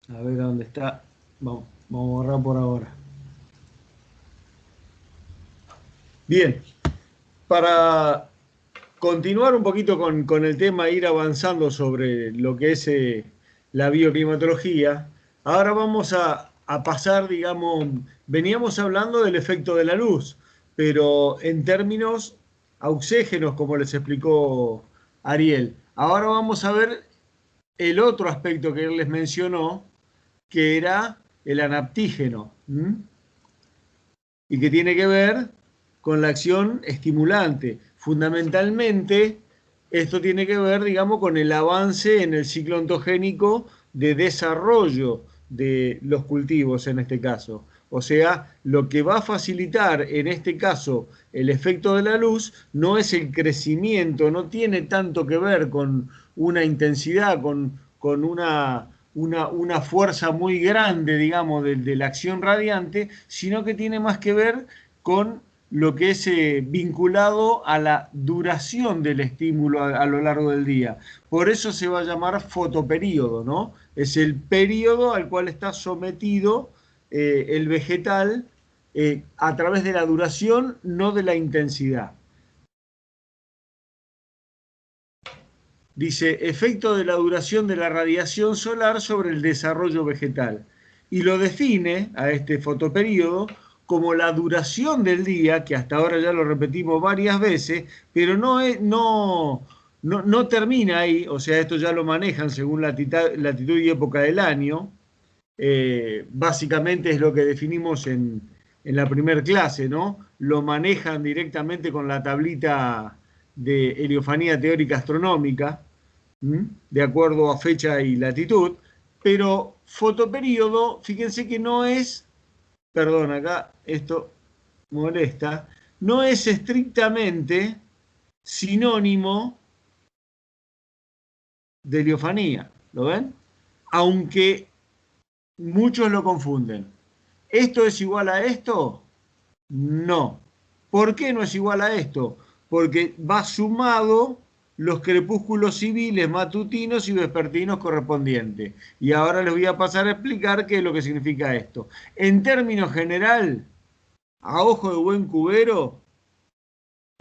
A ver a dónde está. Vamos a borrar por ahora. Bien, para continuar un poquito con el tema, ir avanzando sobre lo que es la bioclimatología, ahora vamos a pasar, digamos, veníamos hablando del efecto de la luz, pero en términos auxégenos, como les explicó Ariel. Ahora vamos a ver el otro aspecto que él les mencionó, que era el anaptígeno. Y que tiene que ver con la acción estimulante. Fundamentalmente, esto tiene que ver, digamos, con el avance en el ciclo ontogénico de desarrollo de los cultivos en este caso. O sea, lo que va a facilitar en este caso el efecto de la luz no es el crecimiento, no tiene tanto que ver con una intensidad, con una fuerza muy grande, digamos, de la acción radiante, sino que tiene más que ver con lo que es vinculado a la duración del estímulo a lo largo del día. Por eso se va a llamar fotoperíodo, ¿no? Es el periodo al cual está sometido el vegetal a través de la duración, no de la intensidad. Dice, efecto de la duración de la radiación solar sobre el desarrollo vegetal. Y lo define a este fotoperíodo como la duración del día, que hasta ahora ya lo repetimos varias veces, pero no termina ahí, o sea, esto ya lo manejan según latitud y época del año. Básicamente es lo que definimos en la primer clase, ¿no? Lo manejan directamente con la tablita de heliofanía teórica astronómica, de acuerdo a fecha y latitud, pero fotoperíodo, fíjense que no es, perdón, acá esto molesta, no es estrictamente sinónimo de heliofanía, ¿lo ven? Aunque muchos lo confunden. ¿Esto es igual a esto? No. ¿Por qué no es igual a esto? Porque va sumado los crepúsculos civiles matutinos y vespertinos correspondientes. Y ahora les voy a pasar a explicar qué es lo que significa esto. En términos general, a ojo de buen cubero,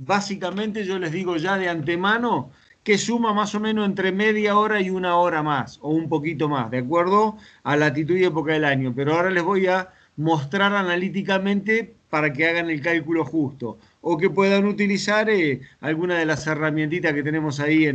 básicamente yo les digo ya de antemano que suma más o menos entre media hora y una hora más, o un poquito más, de acuerdo a latitud y época del año. Pero ahora les voy a mostrar analíticamente para que hagan el cálculo justo, o que puedan utilizar alguna de las herramientitas que tenemos ahí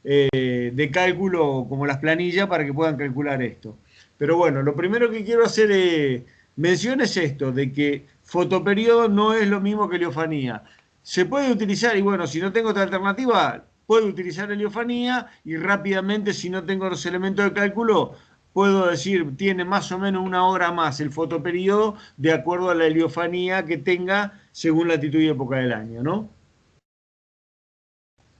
de cálculo, como las planillas, para que puedan calcular esto. Pero bueno, lo primero que quiero hacer mención es esto, de que fotoperiodo no es lo mismo que heliofanía. Se puede utilizar, y bueno, si no tengo otra alternativa, puedo utilizar heliofanía y rápidamente, si no tengo los elementos de cálculo, puedo decir, tiene más o menos una hora más el fotoperiodo de acuerdo a la heliofanía que tenga según latitud y época del año, ¿no?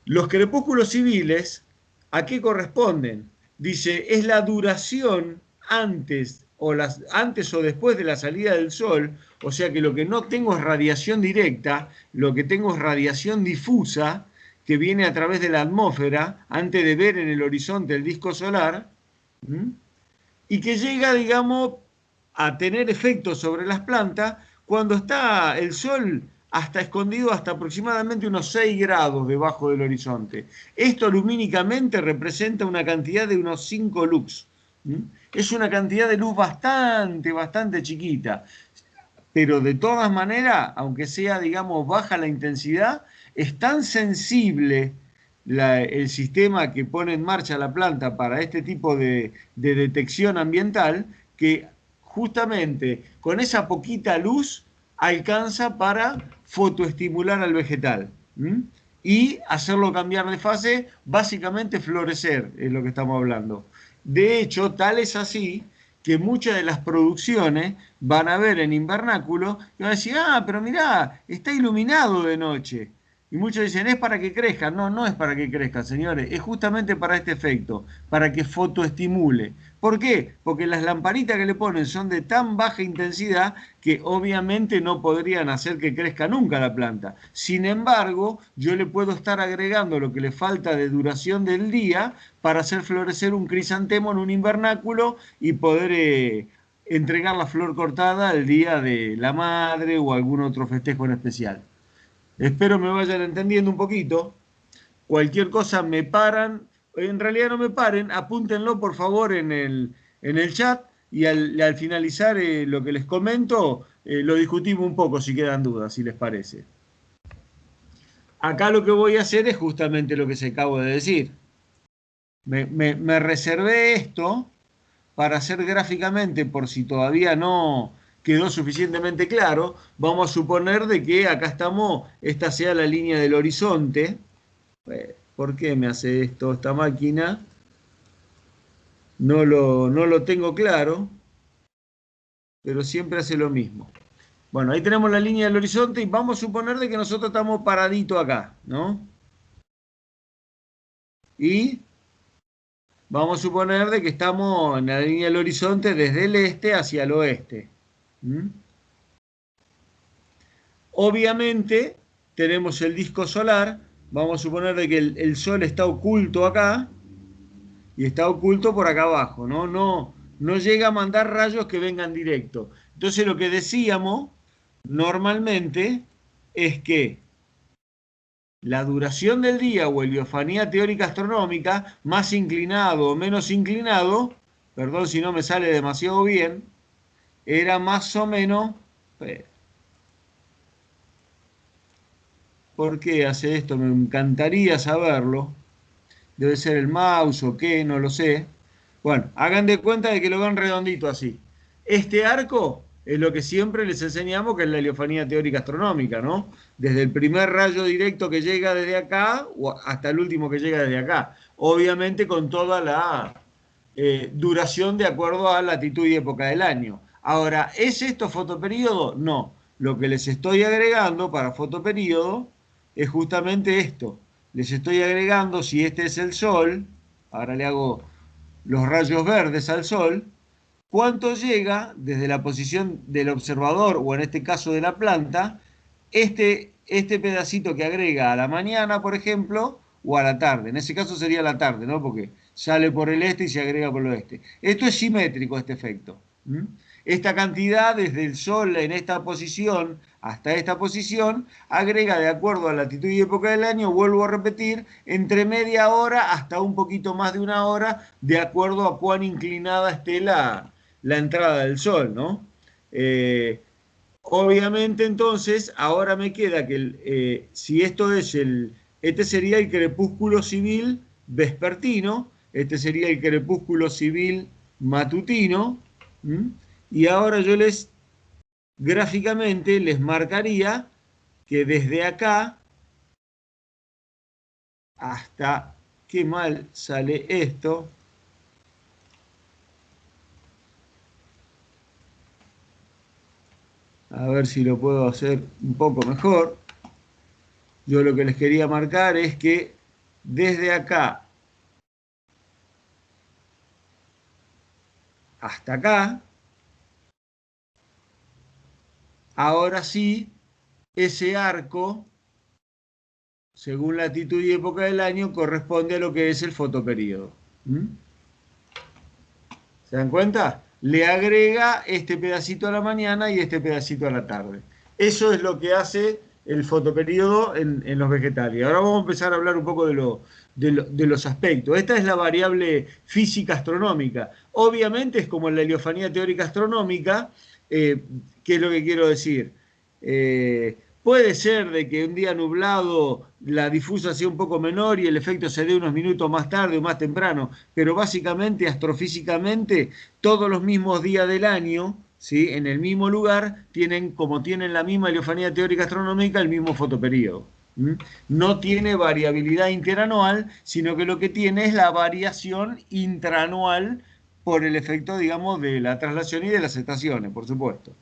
Los crepúsculos civiles, ¿a qué corresponden? Dice, es la duración antes o después de la salida del sol, o sea que lo que no tengo es radiación directa, lo que tengo es radiación difusa que viene a través de la atmósfera antes de ver en el horizonte el disco solar, ¿m? Y que llega, digamos, a tener efectos sobre las plantas cuando está el sol hasta escondido hasta aproximadamente unos 6 grados debajo del horizonte. Esto lumínicamente representa una cantidad de unos 5 lux. Es una cantidad de luz bastante chiquita, pero de todas maneras, aunque sea, digamos, baja la intensidad, es tan sensible el sistema que pone en marcha la planta para este tipo de detección ambiental que justamente con esa poquita luz alcanza para fotoestimular al vegetal. Y hacerlo cambiar de fase, básicamente florecer, es lo que estamos hablando. De hecho, tal es así que muchas de las producciones van a ver en invernáculo y van a decir, ah, pero mirá, está iluminado de noche. Y muchos dicen, es para que crezcan. No, no es para que crezcan, señores, es justamente para este efecto, para que fotoestimule, ¿Por qué? Porque las lamparitas que le ponen son de tan baja intensidad que obviamente no podrían hacer que crezca nunca la planta. Sin embargo, yo le puedo estar agregando lo que le falta de duración del día para hacer florecer un crisantemo en un invernáculo y poder entregar la flor cortada el día de la madre o algún otro festejo en especial. Espero me vayan entendiendo un poquito. Cualquier cosa me paran, en realidad no me paren, apúntenlo por favor en el chat y al finalizar lo que les comento, lo discutimos un poco si quedan dudas, si les parece. Acá lo que voy a hacer es justamente lo que se acabo de decir. Me reservé esto para hacer gráficamente, por si todavía no quedó suficientemente claro, vamos a suponer de que acá estamos, esta sea la línea del horizonte. ¿Por qué me hace esto esta máquina? No lo tengo claro, pero siempre hace lo mismo. Bueno, ahí tenemos la línea del horizonte y vamos a suponer de que nosotros estamos paraditos acá, ¿no? Y vamos a suponer de que estamos en la línea del horizonte desde el este hacia el oeste. ¿Mm? Obviamente tenemos el disco solar, vamos a suponer de que el Sol está oculto acá y está oculto por acá abajo, ¿no? No llega a mandar rayos que vengan directo. Entonces lo que decíamos normalmente es que la duración del día o heliofanía teórica astronómica, más inclinado o menos inclinado, perdón si no me sale demasiado bien, era más o menos... ¿Por qué hace esto? Me encantaría saberlo. Debe ser el mouse o qué, no lo sé. Bueno, hagan de cuenta de que lo ven redondito así. Este arco es lo que siempre les enseñamos, que es la heliofanía teórica astronómica, ¿no? Desde el primer rayo directo que llega desde acá hasta el último que llega desde acá. Obviamente con toda la duración de acuerdo a latitud y época del año. Ahora, ¿es esto fotoperíodo? No. Lo que les estoy agregando para fotoperíodo es justamente esto. Les estoy agregando, si este es el Sol, ahora le hago los rayos verdes al Sol, cuánto llega desde la posición del observador, o en este caso de la planta, este pedacito que agrega a la mañana, por ejemplo, o a la tarde. En ese caso sería la tarde, ¿no? Porque sale por el este y se agrega por el oeste. Esto es simétrico, este efecto. ¿Mm? Esta cantidad desde el Sol en esta posición hasta esta posición agrega de acuerdo a la latitud y época del año, vuelvo a repetir, entre media hora hasta un poquito más de una hora, de acuerdo a cuán inclinada esté la entrada del Sol, ¿no? Obviamente entonces ahora me queda que si esto es este sería el crepúsculo civil vespertino, este sería el crepúsculo civil matutino, ¿m? Y ahora yo gráficamente les marcaría que desde acá hasta, qué mal sale esto, a ver si lo puedo hacer un poco mejor. Yo lo que les quería marcar es que desde acá hasta acá, ahora sí, ese arco, según latitud y época del año, corresponde a lo que es el fotoperíodo. ¿Mm? ¿Se dan cuenta? Le agrega este pedacito a la mañana y este pedacito a la tarde. Eso es lo que hace el fotoperíodo en los vegetales. Ahora vamos a empezar a hablar un poco de los aspectos. Esta es la variable física astronómica. Obviamente es como en la heliofanía teórica astronómica. ¿Qué es lo que quiero decir? Puede ser de que un día nublado la difusa sea un poco menor y el efecto se dé unos minutos más tarde o más temprano, pero básicamente astrofísicamente todos los mismos días del año, ¿sí? En el mismo lugar, como tienen la misma heliofanía teórica astronómica, el mismo fotoperíodo. ¿Mm? No tiene variabilidad interanual, sino que lo que tiene es la variación intraanual por el efecto, digamos, de la traslación y de las estaciones, por supuesto.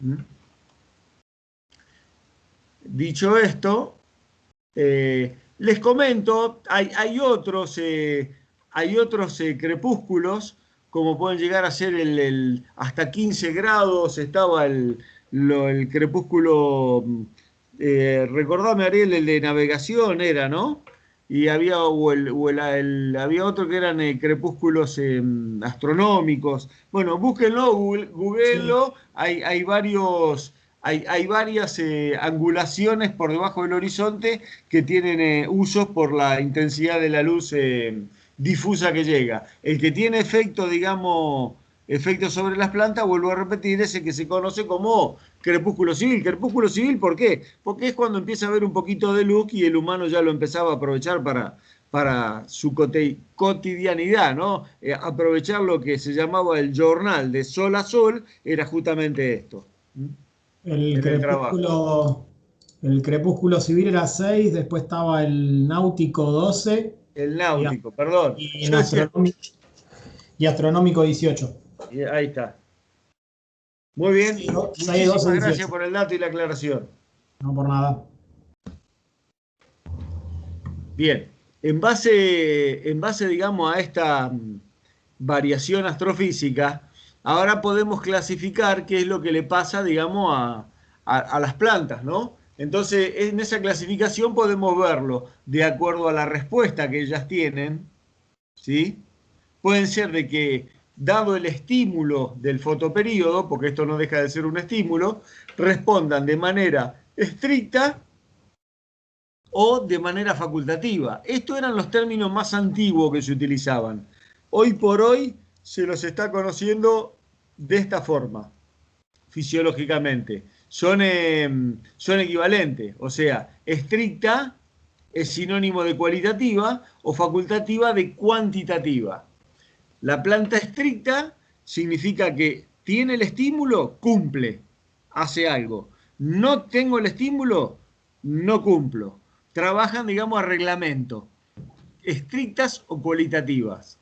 ¿Mm? Dicho esto, les comento, hay otros crepúsculos, como pueden llegar a ser hasta 15 grados, estaba el crepúsculo, recordame Ariel, el de navegación era, ¿no? Y había, había otro que eran crepúsculos astronómicos. Bueno, búsquenlo, Sí. googleenlo, hay varios... Hay varias angulaciones por debajo del horizonte que tienen usos por la intensidad de la luz difusa que llega. El que tiene efecto, digamos, efecto sobre las plantas, vuelvo a repetir, es el que se conoce como crepúsculo civil. Crepúsculo civil, ¿por qué? Porque es cuando empieza a haber un poquito de luz y el humano ya lo empezaba a aprovechar para su cotidianidad, ¿no? Aprovechar lo que se llamaba el jornal de sol a sol, era justamente esto, El en el trabajo. crepúsculo, el crepúsculo civil era 6, después estaba el náutico 12 El y, náutico, perdón. y en Yo decía, y astronómico 18. ahí está. Muy bien, 6, 12, muchísimas gracias 18. por el dato y la aclaración. No por nada. Bien, en base, digamos, a esta variación astrofísica, ahora podemos clasificar qué es lo que le pasa, digamos, a las plantas, ¿no? Entonces, en esa clasificación podemos verlo de acuerdo a la respuesta que ellas tienen, ¿sí? Pueden ser de que, dado el estímulo del fotoperíodo, porque esto no deja de ser un estímulo, respondan de manera estricta o de manera facultativa. Estos eran los términos más antiguos que se utilizaban. Hoy por hoy se los está conociendo de esta forma, fisiológicamente. Son equivalentes, o sea, estricta es sinónimo de cualitativa o facultativa de cuantitativa. La planta estricta significa que tiene el estímulo, cumple, hace algo. No tengo el estímulo, no cumplo. Trabajan, digamos, a reglamento, estrictas o cualitativas.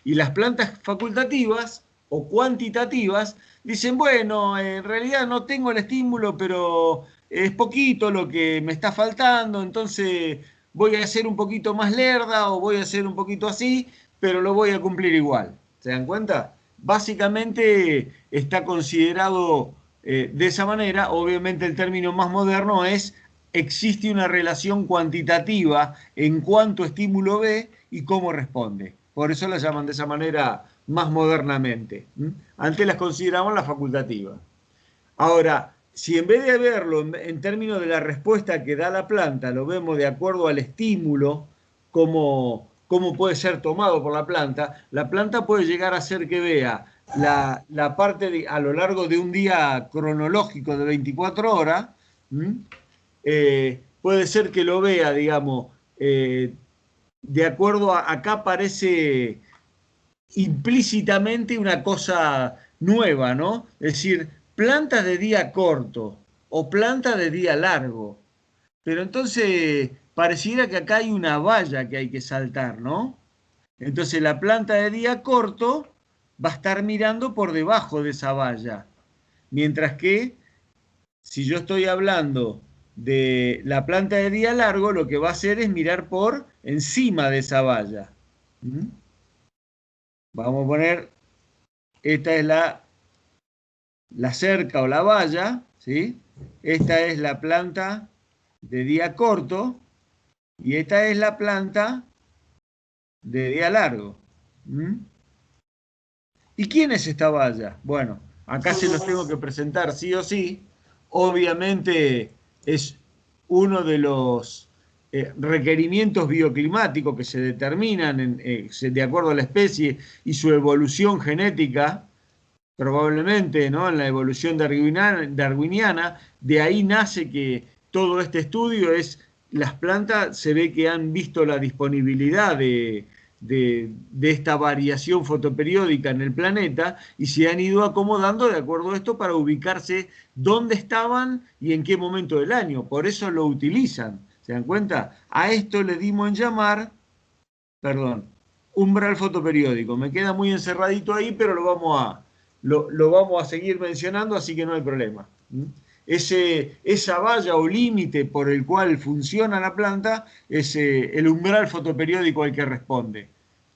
Y las plantas facultativas o cuantitativas dicen, bueno, en realidad no tengo el estímulo, pero es poquito lo que me está faltando, entonces voy a hacer un poquito más lerda o voy a hacer un poquito así, pero lo voy a cumplir igual. ¿Se dan cuenta? Básicamente está considerado de esa manera. Obviamente el término más moderno es existe una relación cuantitativa en cuánto estímulo ve y cómo responde. Por eso la llaman de esa manera más modernamente. Antes las consideraban las facultativas. Ahora, si en vez de verlo en términos de la respuesta que da la planta, lo vemos de acuerdo al estímulo, cómo puede ser tomado por la planta puede llegar a ser que vea la parte a lo largo de un día cronológico de 24 horas, puede ser que lo vea, digamos, de acuerdo acá parece implícitamente una cosa nueva, ¿no? Es decir, plantas de día corto o plantas de día largo. Pero entonces pareciera que acá hay una valla que hay que saltar, ¿no? Entonces la planta de día corto va a estar mirando por debajo de esa valla. Mientras que si yo estoy hablando de la planta de día largo, lo que va a hacer es mirar por encima de esa valla. ¿Mm? Vamos a poner, esta es la cerca o la valla, ¿sí? Esta es la planta de día corto y esta es la planta de día largo. ¿Mm? ¿Y quién es esta valla? Bueno, acá se los tengo que presentar sí o sí. Obviamente es uno de los requerimientos bioclimáticos que se determinan de acuerdo a la especie y su evolución genética, probablemente, ¿no? En la evolución darwiniana, de ahí nace que todo este estudio las plantas se ve que han visto la disponibilidad de esta variación fotoperiódica en el planeta y se han ido acomodando de acuerdo a esto para ubicarse dónde estaban y en qué momento del año. Por eso lo utilizan. ¿Se dan cuenta? A esto le dimos en llamar, perdón, umbral fotoperiódico. Me queda muy encerradito ahí, pero lo vamos a seguir mencionando, así que no hay problema. Esa valla o límite por el cual funciona la planta es el umbral fotoperiódico al que responde.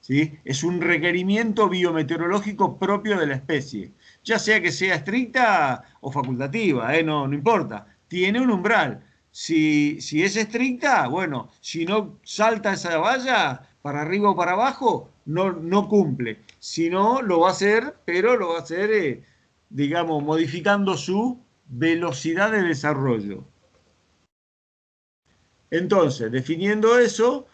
¿sí? Es un requerimiento biometeorológico propio de la especie, ya sea que sea estricta o facultativa, no importa, tiene un umbral. Si es estricta, bueno, si no salta esa valla para arriba o para abajo, no cumple. Si no, lo va a hacer, pero lo va a hacer, digamos, modificando su velocidad de desarrollo. Entonces, definiendo eso,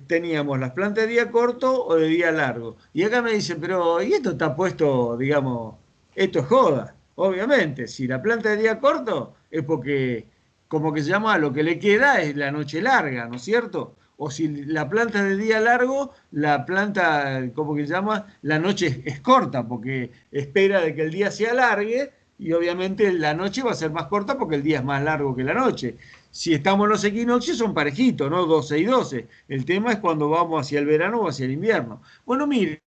teníamos las plantas de día corto o de día largo. Y acá me dicen, pero ¿y esto está puesto, digamos, esto es joda? Obviamente, si la planta de día corto es porque, como que se llama, lo que le queda es la noche larga, ¿no es cierto? O si la planta es de día largo, la planta, como que se llama, la noche es corta, porque espera de que el día se alargue y obviamente la noche va a ser más corta porque el día es más largo que la noche. Si estamos en los equinoccios son parejitos, ¿no? 12 y 12. El tema es cuando vamos hacia el verano o hacia el invierno. Bueno, miren,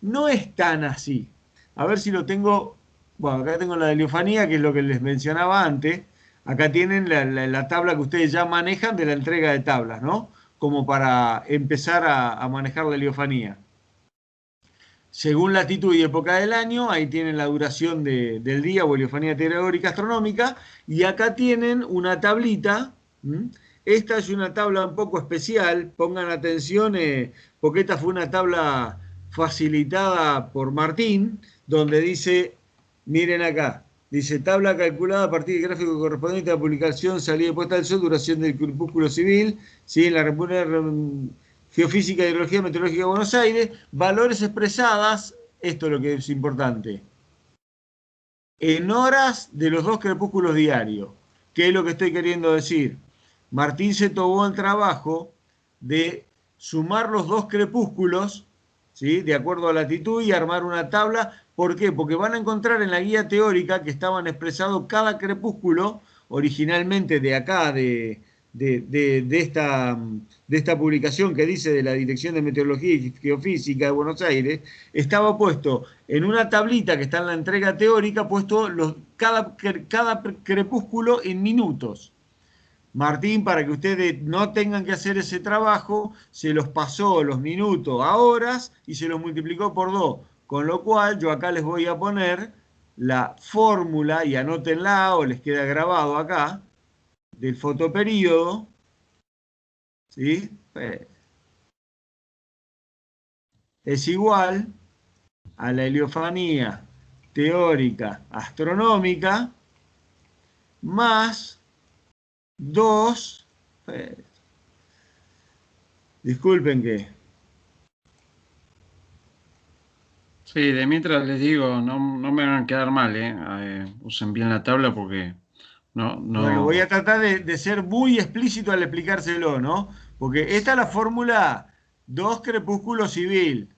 no es tan así. A ver si lo tengo. Bueno, acá tengo la heliofanía, que es lo que les mencionaba antes. Acá tienen la tabla que ustedes ya manejan de la entrega de tablas, ¿no? Como para empezar a manejar la heliofanía. Según latitud y época del año, ahí tienen la duración del día o heliofanía teórica astronómica, y acá tienen una tablita. ¿M? Esta es una tabla un poco especial, pongan atención, porque esta fue una tabla facilitada por Martín, donde dice, miren acá, dice tabla calculada a partir del gráfico correspondiente a la publicación, salida y puesta del sol, duración del crepúsculo civil, ¿sí? En la República Geofísica y Hidrología Meteorológica de Buenos Aires, valores expresadas, esto es lo que es importante, en horas de los 2 crepúsculos diarios. ¿Qué es lo que estoy queriendo decir? Martín se tomó el trabajo de sumar los 2 crepúsculos, ¿sí? De acuerdo a latitud, y armar una tabla. ¿Por qué? Porque van a encontrar en la guía teórica que estaban expresados cada crepúsculo, originalmente de acá, de esta publicación que dice de la Dirección de Meteorología y Geofísica de Buenos Aires, estaba puesto en una tablita que está en la entrega teórica, puesto cada crepúsculo en minutos. Martín, para que ustedes no tengan que hacer ese trabajo, se los pasó los minutos a horas y se los multiplicó por 2. Con lo cual, yo acá les voy a poner la fórmula, y anótenla o les queda grabado acá, del fotoperíodo, ¿sí? Es igual a la heliofanía teórica astronómica más 2. Disculpen que. Sí, de mientras les digo, no me van a quedar mal, usen bien la tabla porque Bueno, voy a no. tratar de ser muy explícito al explicárselo, ¿no? Porque esta es la fórmula 2 crepúsculo civil.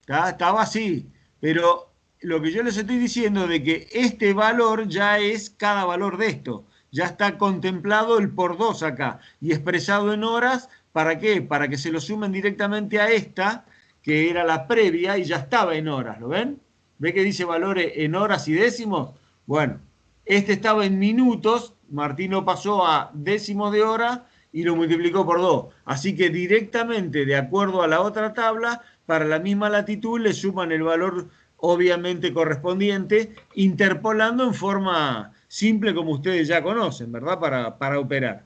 Estaba así. Pero lo que yo les estoy diciendo de que este valor ya es cada valor de esto. Ya está contemplado el por 2 acá y expresado en horas. ¿Para qué? Para que se lo sumen directamente a esta, que era la previa y ya estaba en horas. ¿Lo ven? ¿Ve que dice valores en horas y décimos? Bueno, este estaba en minutos. Martino pasó a décimos de hora y lo multiplicó por 2. Así que directamente, de acuerdo a la otra tabla, para la misma latitud le suman el valor obviamente correspondiente, interpolando en forma simple como ustedes ya conocen, ¿verdad? Para operar.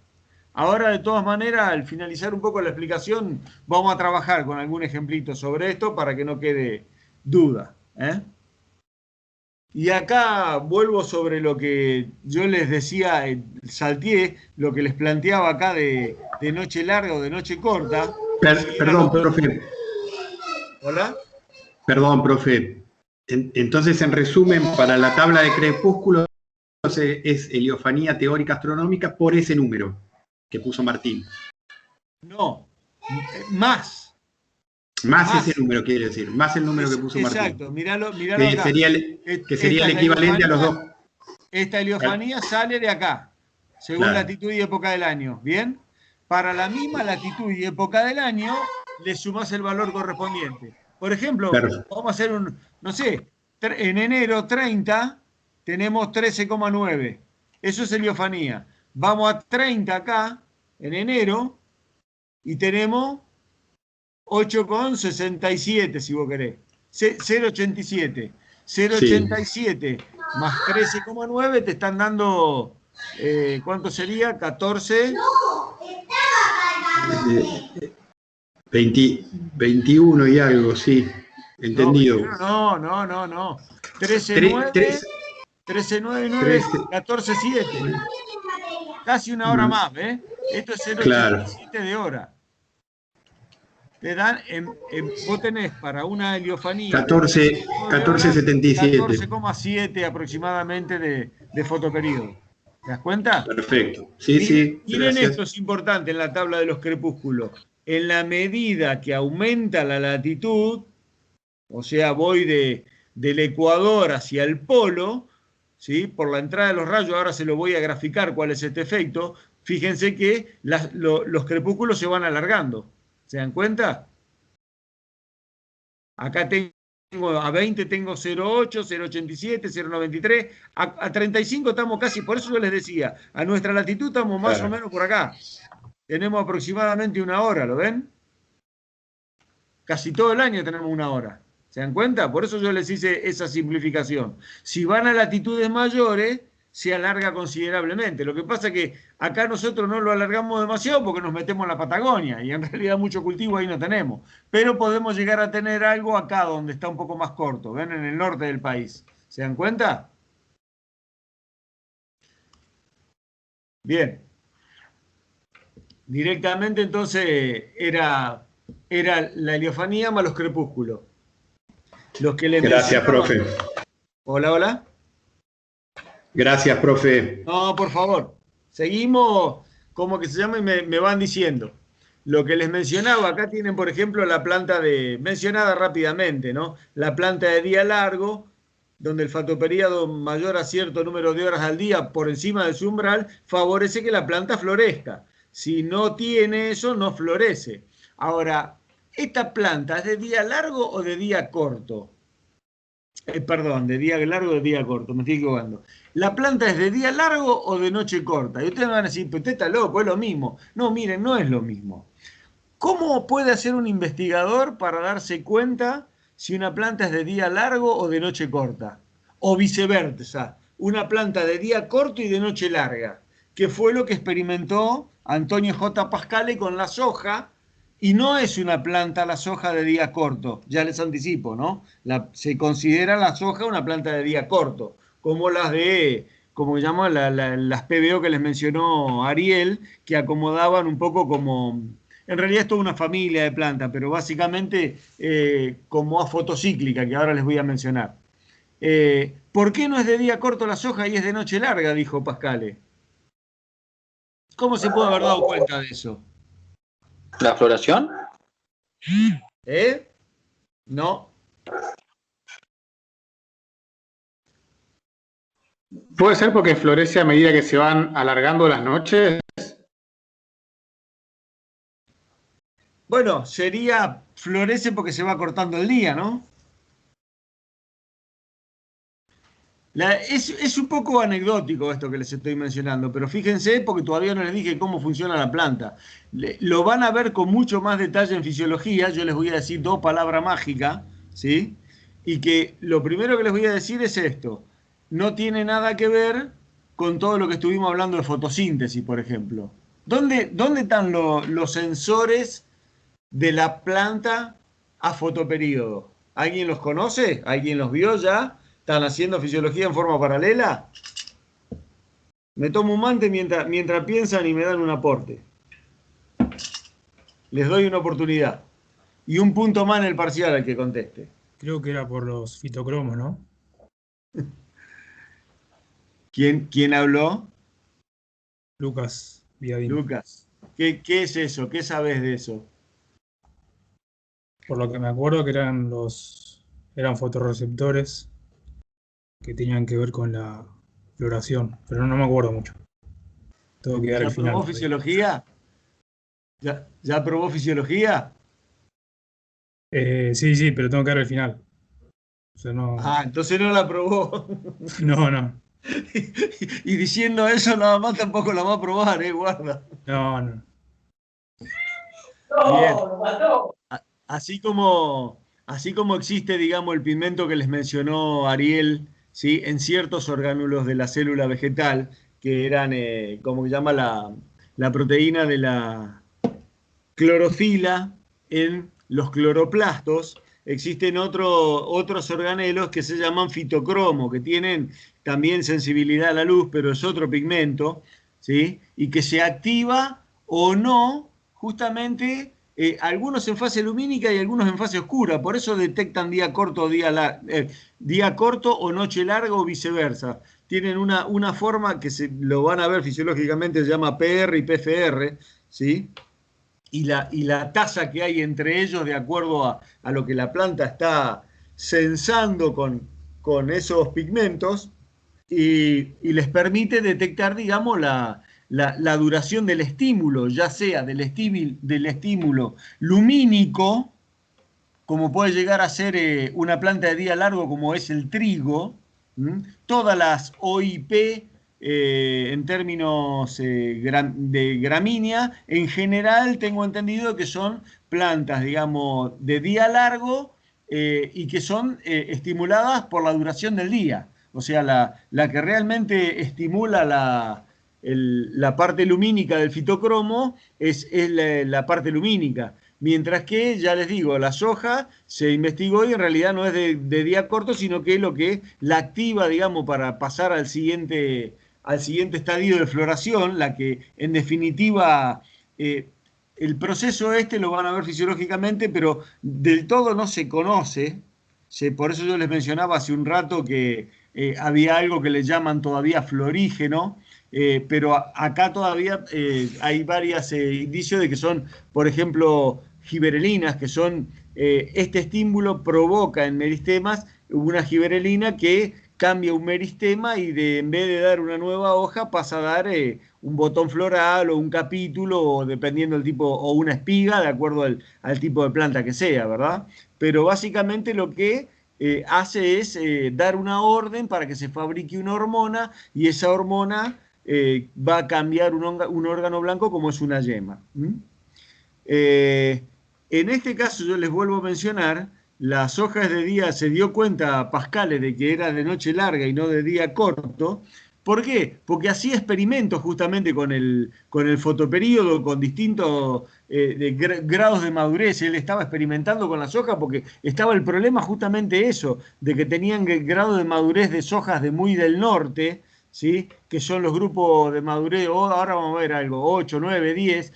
Ahora, de todas maneras, al finalizar un poco la explicación, vamos a trabajar con algún ejemplito sobre esto para que no quede duda. Y acá vuelvo sobre lo que yo les decía, salteé, lo que les planteaba acá de noche larga o de noche corta. Perdón, profe. ¿Hola? Perdón, profe. Entonces, en resumen, para la tabla de crepúsculos es heliofanía teórica astronómica por ese número que puso Martín. No, más. Más ese número, quiere decir, más el número que puso Martín. Exacto, míralo Que acá. sería el equivalente a los dos. Esta heliofanía sale de acá, según Claro. latitud y época del año. ¿Bien? Para la misma latitud y época del año, le sumás el valor correspondiente. Por ejemplo, vamos a hacer no sé, en enero 30 tenemos 13,9. Eso es heliofanía. Vamos a 30 acá, en enero, y tenemos 8,67 si vos querés. 0,87. 0,87 más 13,9 te están dando, ¿cuánto sería? 14. 21 y algo, sí. Entendido. No. 13,9. 13,9 y 9, 14,7. Casi una hora más, ¿ves? Esto es 0,87 de hora. Te dan, vos tenés para una heliofanía 14,77. 14,7 aproximadamente de fotoperíodo. ¿Te das cuenta? Perfecto. Sí. Miren, Gracias. esto es importante en la tabla de los crepúsculos. En la medida que aumenta la latitud, o sea, voy del ecuador hacia el polo, ¿sí? Por la entrada de los rayos, ahora se lo voy a graficar cuál es este efecto. Fíjense que los crepúsculos se van alargando. ¿Se dan cuenta? Acá tengo a 20, tengo 0,8, 0,87, 0,93. A 35 estamos casi, por eso yo les decía, a nuestra latitud estamos más o menos por acá. Tenemos aproximadamente una hora, ¿lo ven? Casi todo el año tenemos una hora. ¿Se dan cuenta? Por eso yo les hice esa simplificación. Si van a latitudes mayores, se alarga considerablemente. Lo que pasa es que acá nosotros no lo alargamos demasiado porque nos metemos en la Patagonia y en realidad mucho cultivo ahí no tenemos. Pero podemos llegar a tener algo acá donde está un poco más corto. ¿Ven? En el norte del país. ¿Se dan cuenta? Bien. Directamente entonces era la heliofanía más los crepúsculos. Los que les Gracias, profe. Hola. Gracias, profe. No, por favor. Seguimos, como que se llama, y me van diciendo. Lo que les mencionaba, acá tienen, por ejemplo, la planta mencionada rápidamente, ¿no? La planta de día largo, donde el fotoperíodo mayor a cierto número de horas al día por encima de su umbral, favorece que la planta florezca. Si no tiene eso, no florece. Ahora, ¿esta planta es de día largo o de día corto? Perdón, de día largo o de día corto, me estoy equivocando. ¿La planta es de día largo o de noche corta? Y ustedes me van a decir, pero usted está loco, es lo mismo. No, miren, no es lo mismo. ¿Cómo puede hacer un investigador para darse cuenta si una planta es de día largo o de noche corta? O viceversa, una planta de día corto y de noche larga, que fue lo que experimentó Antonio J. Pascale con la soja. Y no es una planta la soja de día corto, ya les anticipo, ¿no? Se considera la soja una planta de día corto, como las como llaman las PBO que les mencionó Ariel, que acomodaban un poco como, en realidad es toda una familia de plantas, pero básicamente como a fotocíclica, que ahora les voy a mencionar. ¿Por qué no es de día corto la soja y es de noche larga? Dijo Pascale. ¿Cómo se puede haber dado cuenta de eso? ¿La floración? No. ¿Puede ser porque florece a medida que se van alargando las noches? Bueno, florece porque se va cortando el día, ¿no? Es un poco anecdótico esto que les estoy mencionando, pero fíjense porque todavía no les dije cómo funciona la planta. Lo van a ver con mucho más detalle en fisiología. Yo les voy a decir 2 palabras mágicas, ¿sí? Y que lo primero que les voy a decir es esto. No tiene nada que ver con todo lo que estuvimos hablando de fotosíntesis, por ejemplo. ¿Dónde están los sensores de la planta a fotoperíodo? ¿Alguien los conoce? ¿Alguien los vio ya? ¿Están haciendo fisiología en forma paralela? Me tomo un mate mientras piensan y me dan un aporte. Les doy una oportunidad. Y un punto más en el parcial al que conteste. Creo que era por los fitocromos, ¿no? ¿Quién habló? Lucas Viadín. Lucas. ¿Qué es eso? ¿Qué sabes de eso? Por lo que me acuerdo que eran fotorreceptores que tenían que ver con la floración, pero no me acuerdo mucho. Tengo que dar el final. ¿Ya probó fisiología? ¿Ya probó fisiología? Sí, pero tengo que dar el final. O sea, no. Entonces no la probó. No. Y diciendo eso nada más tampoco la va a probar, guarda. No. Bien. así como existe, digamos, el pigmento que les mencionó Ariel, ¿sí? En ciertos orgánulos de la célula vegetal, que eran, como se llama, la proteína de la clorofila en los cloroplastos, existen otros organelos que se llaman fitocromo, que tienen también sensibilidad a la luz, pero es otro pigmento, ¿sí? Y que se activa o no, justamente, algunos en fase lumínica y algunos en fase oscura, por eso detectan día corto o día corto o noche larga o viceversa. Tienen una forma que lo van a ver fisiológicamente, se llama PR y PFR, ¿sí? Y la tasa que hay entre ellos de acuerdo a lo que la planta está sensando con esos pigmentos y les permite detectar, digamos, la duración del estímulo, ya sea del estímulo lumínico, como puede llegar a ser una planta de día largo como es el trigo. Todas las OIP en términos de gramínea, en general tengo entendido que son plantas, digamos, de día largo y que son estimuladas por la duración del día. O sea, la que realmente estimula la parte lumínica del fitocromo es la parte lumínica. Mientras que, ya les digo, la soja se investigó y en realidad no es de día corto, sino que es lo que la activa, digamos, para pasar al siguiente estadio de floración, la que en definitiva el proceso este lo van a ver fisiológicamente, pero del todo no se conoce. Por eso yo les mencionaba hace un rato que había algo que le llaman todavía florígeno, pero acá todavía hay varios indicios de que son, por ejemplo, giberelinas, que son, este estímulo provoca en meristemas una giberelina que cambia un meristema y en vez de dar una nueva hoja pasa a dar un botón floral o un capítulo, o dependiendo del tipo, o una espiga, de acuerdo al tipo de planta que sea, ¿verdad? Pero básicamente lo que hace es dar una orden para que se fabrique una hormona y esa hormona va a cambiar un órgano blanco como es una yema. En este caso yo les vuelvo a mencionar, las hojas de día, se dio cuenta Pascale de que era de noche larga y no de día corto. ¿Por qué? Porque hacía experimentos justamente con el fotoperíodo, con distintos grados de madurez. Él estaba experimentando con las hojas porque estaba el problema justamente eso, de que tenían grado de madurez de sojas de muy del norte, ¿sí? Que son los grupos de madurez, ahora vamos a ver algo, 8, 9, 10,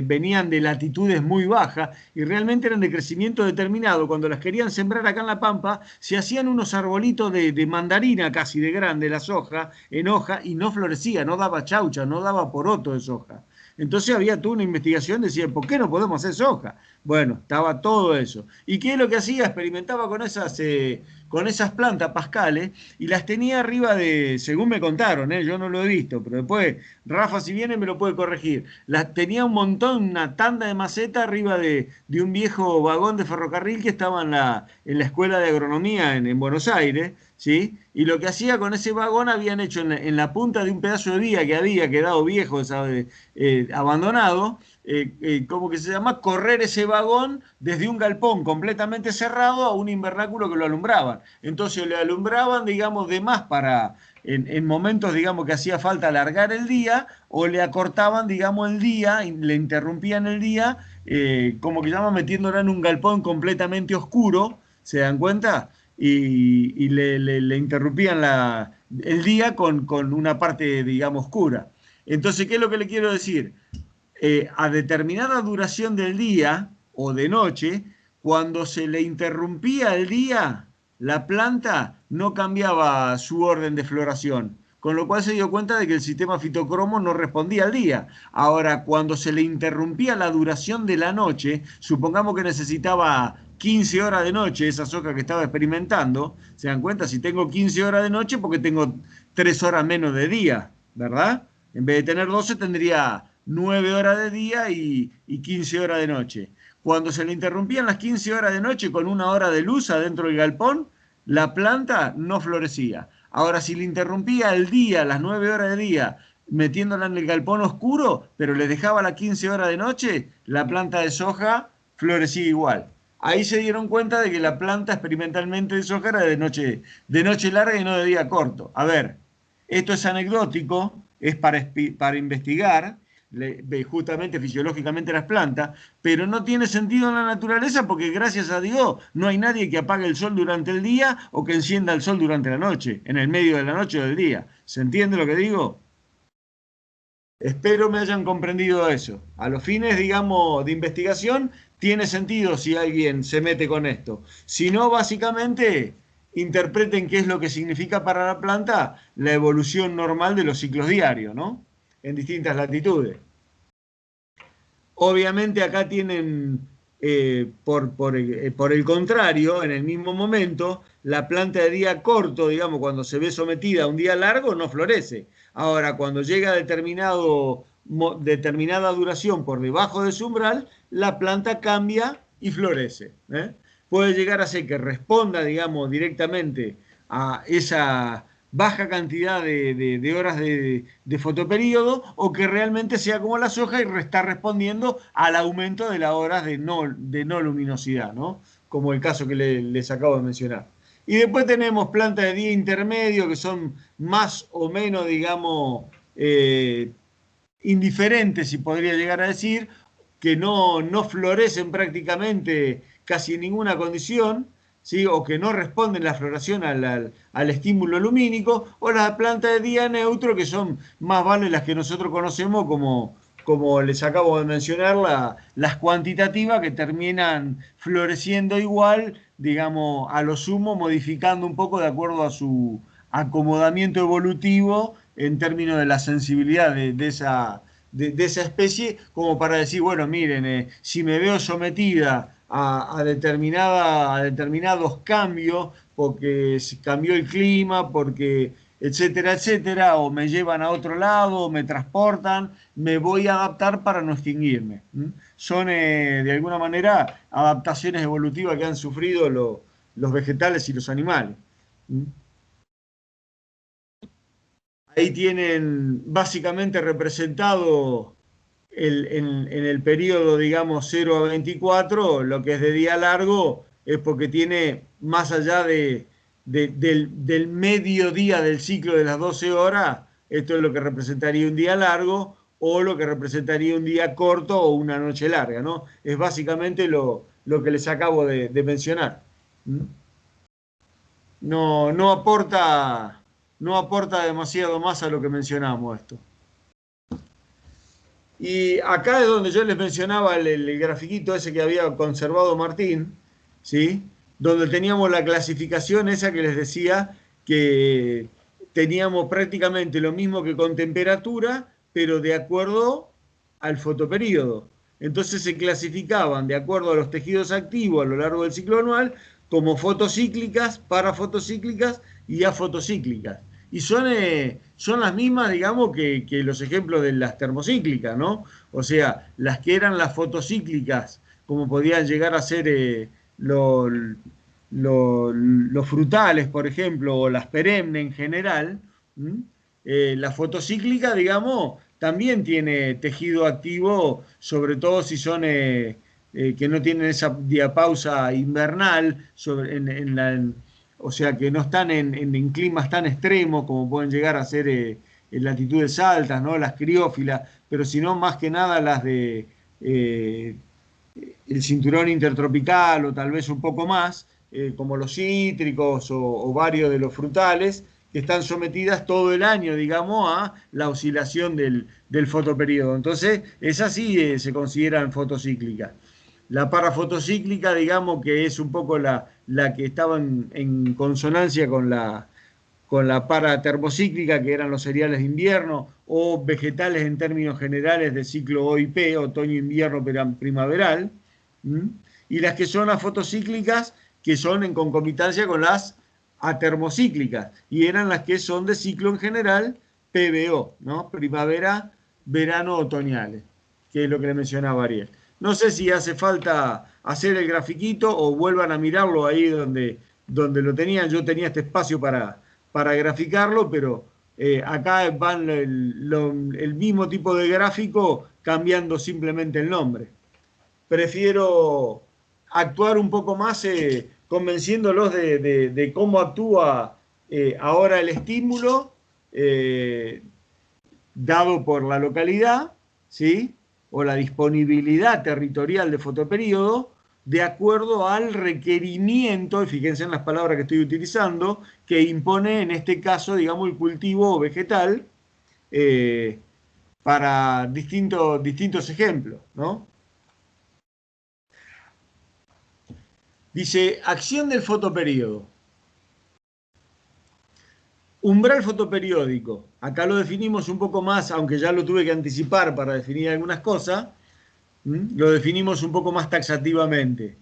venían de latitudes muy bajas y realmente eran de crecimiento determinado. Cuando las querían sembrar acá en La Pampa, se hacían unos arbolitos de mandarina casi de grande, la soja, en hoja, y no florecía, no daba chaucha, no daba poroto de soja. Entonces había toda una investigación, decían, ¿por qué no podemos hacer soja? Bueno, estaba todo eso. ¿Y qué es lo que hacía? Experimentaba con esas plantas pascales y las tenía arriba según me contaron, yo no lo he visto, pero después Rafa si viene me lo puede corregir. Las tenía un montón, una tanda de maceta arriba de un viejo vagón de ferrocarril que estaba en la escuela de agronomía en Buenos Aires, ¿sí? Y lo que hacía con ese vagón, habían hecho en la punta de un pedazo de vía que había quedado viejo, abandonado, ¿cómo que se llama? Correr ese vagón desde un galpón completamente cerrado a un invernáculo que lo alumbraban. Entonces le alumbraban, digamos, de más en momentos, digamos, que hacía falta alargar el día, o le acortaban, digamos, el día, le interrumpían el día, como que llaman, metiéndola en un galpón completamente oscuro, ¿se dan cuenta? Y le interrumpían el día con una parte, digamos, oscura. Entonces, ¿qué es lo que le quiero decir? A determinada duración del día o de noche, cuando se le interrumpía el día, la planta no cambiaba su orden de floración, con lo cual se dio cuenta de que el sistema fitocromo no respondía al día. Ahora, cuando se le interrumpía la duración de la noche, supongamos que necesitaba 15 horas de noche, esa soja que estaba experimentando, ¿se dan cuenta? Si tengo 15 horas de noche, porque tengo 3 horas menos de día, ¿verdad? En vez de tener 12, tendría 9 horas de día y 15 horas de noche. Cuando se le interrumpían las 15 horas de noche con 1 hora de luz adentro del galpón, la planta no florecía. Ahora, si le interrumpía el día, las 9 horas de día, metiéndola en el galpón oscuro, pero le dejaba las 15 horas de noche, la planta de soja florecía igual. Ahí se dieron cuenta de que la planta experimentalmente de soja era de noche larga y no de día corto. A ver, esto es anecdótico, es para investigar justamente fisiológicamente las plantas, pero no tiene sentido en la naturaleza porque gracias a Dios no hay nadie que apague el sol durante el día o que encienda el sol durante la noche, en el medio de la noche o del día. ¿Se entiende lo que digo? Espero me hayan comprendido eso. A los fines, digamos, de investigación, tiene sentido si alguien se mete con esto. Si no, básicamente, interpreten qué es lo que significa para la planta la evolución normal de los ciclos diarios, ¿no? En distintas latitudes. Obviamente acá tienen, por el contrario, en el mismo momento, la planta de día corto, digamos, cuando se ve sometida a un día largo, no florece. Ahora, cuando llega a determinada duración por debajo de su umbral, la planta cambia y florece. Puede llegar a ser que responda, digamos, directamente a esa baja cantidad de horas de fotoperíodo o que realmente sea como la soja y está respondiendo al aumento de las horas de no luminosidad, ¿no? Como el caso que les acabo de mencionar. Y después tenemos plantas de día intermedio que son más o menos, digamos, indiferentes, si podría llegar a decir, que no florecen prácticamente casi en ninguna condición, ¿sí? O que no responden la floración al estímulo lumínico, o las plantas de día neutro, que son más vale las que nosotros conocemos como les acabo de mencionar, las cuantitativas que terminan floreciendo igual, digamos, a lo sumo, modificando un poco de acuerdo a su acomodamiento evolutivo en términos de la sensibilidad de esa especie, como para decir, bueno, miren, si me veo sometida a determinados cambios, porque cambió el clima, porque etcétera, etcétera, o me llevan a otro lado, o me transportan, me voy a adaptar para no extinguirme. Son, de alguna manera, adaptaciones evolutivas que han sufrido los vegetales y los animales. Ahí tienen básicamente representado en el periodo, digamos, 0 a 24, lo que es de día largo es porque tiene más allá del mediodía del ciclo de las 12 horas, esto es lo que representaría un día largo o lo que representaría un día corto o una noche larga, ¿no? Es básicamente lo que les acabo de mencionar. No aporta demasiado más a lo que mencionamos esto. Y acá es donde yo les mencionaba el grafiquito ese que había conservado Martín, ¿sí? Donde teníamos la clasificación esa que les decía que teníamos prácticamente lo mismo que con temperatura, pero de acuerdo al fotoperíodo. Entonces se clasificaban de acuerdo a los tejidos activos a lo largo del ciclo anual como fotocíclicas, parafotocíclicas y afotocíclicas. Y son las mismas, digamos, que los ejemplos de las termocíclicas, ¿no? O sea, las que eran las fotocíclicas, como podían llegar a ser los frutales, por ejemplo, o las perennes en general, la fotocíclica, digamos, también tiene tejido activo, sobre todo si son que no tienen esa diapausa invernal, o sea, que no están en climas tan extremos como pueden llegar a ser en latitudes altas, ¿no? Las criófilas, pero sino más que nada las de el cinturón intertropical o tal vez un poco más, como los cítricos o varios de los frutales, que están sometidas todo el año, digamos, a la oscilación del fotoperíodo. Entonces, esas sí se consideran fotocíclicas. La parafotocíclica, digamos, que es un poco la que estaba en consonancia con la paratermocíclica, que eran los cereales de invierno, o vegetales en términos generales de ciclo OIP, otoño-invierno primaveral, y las que son afotocíclicas, que son en concomitancia con las atermocíclicas, y eran las que son de ciclo en general PBO, ¿no? Primavera, verano, otoñales, que es lo que le mencionaba Ariel. No sé si hace falta hacer el grafiquito o vuelvan a mirarlo ahí donde lo tenían. Yo tenía este espacio para graficarlo, pero acá van el mismo tipo de gráfico cambiando simplemente el nombre. prefiero actuar un poco más convenciéndolos de cómo actúa ahora el estímulo dado por la localidad, ¿sí? O la disponibilidad territorial de fotoperíodo, de acuerdo al requerimiento, y fíjense en las palabras que estoy utilizando, que impone en este caso, digamos, el cultivo vegetal, para distintos ejemplos, ¿no? Dice, acción del fotoperíodo. Umbral fotoperiódico. Acá lo definimos un poco más, aunque ya lo tuve que anticipar para definir algunas cosas, lo definimos un poco más taxativamente.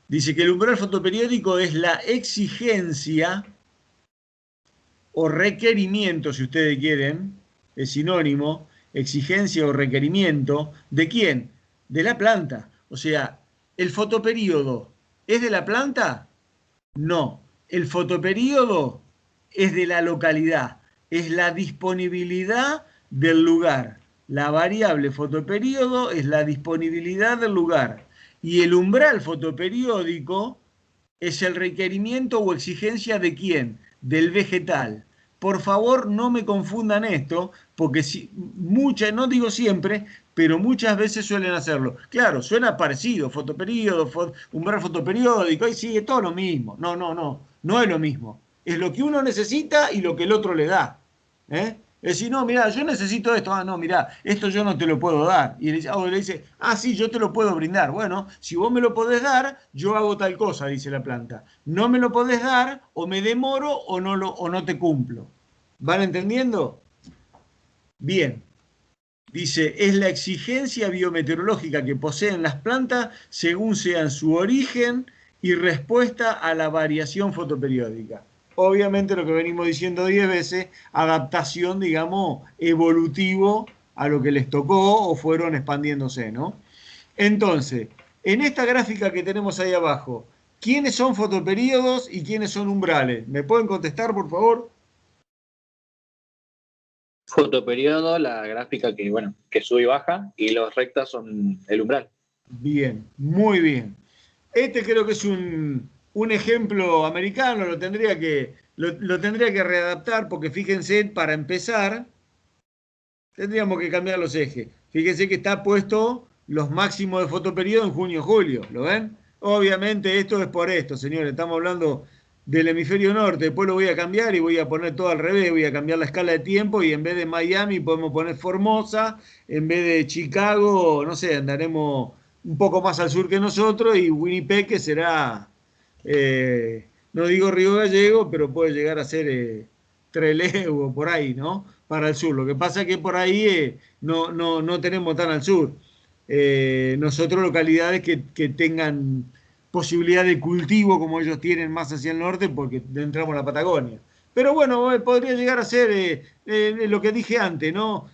Dice que el umbral fotoperiódico es la exigencia o requerimiento, si ustedes quieren, es sinónimo, exigencia o requerimiento, ¿de quién? De la planta. O sea, ¿el fotoperíodo es de la planta? No. El fotoperíodo es de la localidad, es la disponibilidad del lugar. La variable fotoperíodo es la disponibilidad del lugar. Y el umbral fotoperiódico es el requerimiento o exigencia de quién? Del vegetal. Por favor, no me confundan esto, porque no digo siempre, pero muchas veces suelen hacerlo. Claro, suena parecido, fotoperíodo, umbral fotoperiódico, y sigue todo lo mismo. No es lo mismo. Es lo que uno necesita y lo que el otro le da. Es decir, no, mirá, yo necesito esto. Ah, no, mirá, esto yo no te lo puedo dar. Y le dice, ah, sí, yo te lo puedo brindar. Bueno, si vos me lo podés dar, yo hago tal cosa, dice la planta. No me lo podés dar, o me demoro, o no te cumplo. ¿Van entendiendo? Bien. Dice, es la exigencia biometeorológica que poseen las plantas según sean su origen y respuesta a la variación fotoperiódica. Obviamente lo que venimos diciendo 10 veces, adaptación, digamos, evolutivo a lo que les tocó o fueron expandiéndose, ¿no? Entonces, en esta gráfica que tenemos ahí abajo, ¿quiénes son fotoperíodos y quiénes son umbrales? ¿Me pueden contestar, por favor? Fotoperiodo, la gráfica que sube y baja, y los rectas son el umbral. Bien, muy bien. Este creo que es un ejemplo americano, lo tendría que readaptar, porque fíjense, para empezar, tendríamos que cambiar los ejes. Fíjense que está puesto los máximos de fotoperiodo en junio-julio, ¿lo ven? Obviamente esto es por esto, señores, estamos hablando del hemisferio norte, después lo voy a cambiar y voy a poner todo al revés, voy a cambiar la escala de tiempo y en vez de Miami podemos poner Formosa, en vez de Chicago, no sé, andaremos un poco más al sur que nosotros, y Winnipeg, que será, no digo Río Gallego, pero puede llegar a ser Trelew o por ahí, ¿no? Para el sur. Lo que pasa es que por ahí no tenemos tan al sur. Nosotros localidades que tengan posibilidad de cultivo como ellos tienen más hacia el norte, porque entramos a la Patagonia. Pero bueno, podría llegar a ser lo que dije antes, ¿no?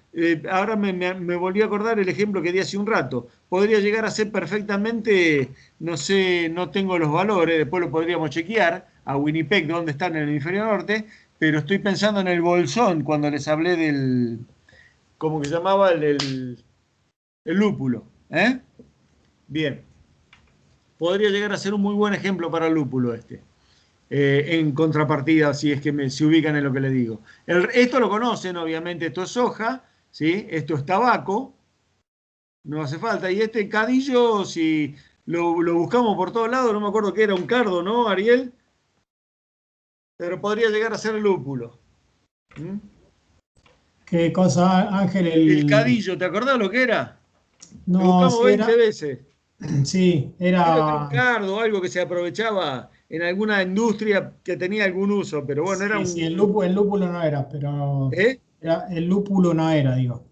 Ahora me volví a acordar el ejemplo que di hace un rato. Podría llegar a ser perfectamente, no sé, no tengo los valores, después lo podríamos chequear, a Winnipeg, donde está en el hemisferio norte, pero estoy pensando en el bolsón cuando les hablé del, ¿cómo que se llamaba? El lúpulo. Bien. Podría llegar a ser un muy buen ejemplo para el lúpulo este. En contrapartida, si es que se ubican en lo que les digo. Esto lo conocen, obviamente, esto es soja, ¿sí? Esto es tabaco, no hace falta. Y este cadillo, si lo buscamos por todos lados, no me acuerdo que era un cardo, ¿no, Ariel? Pero podría llegar a ser el lúpulo. ¿Qué cosa, Ángel? El cadillo, ¿te acordás lo que era? No, lo buscamos sí 20 veces. Sí, Creo que era un era... cardo, algo que se aprovechaba en alguna industria que tenía algún uso, pero bueno, era un... Sí, el lúpulo no era, pero... ¿Eh? El lúpulo no era, digo.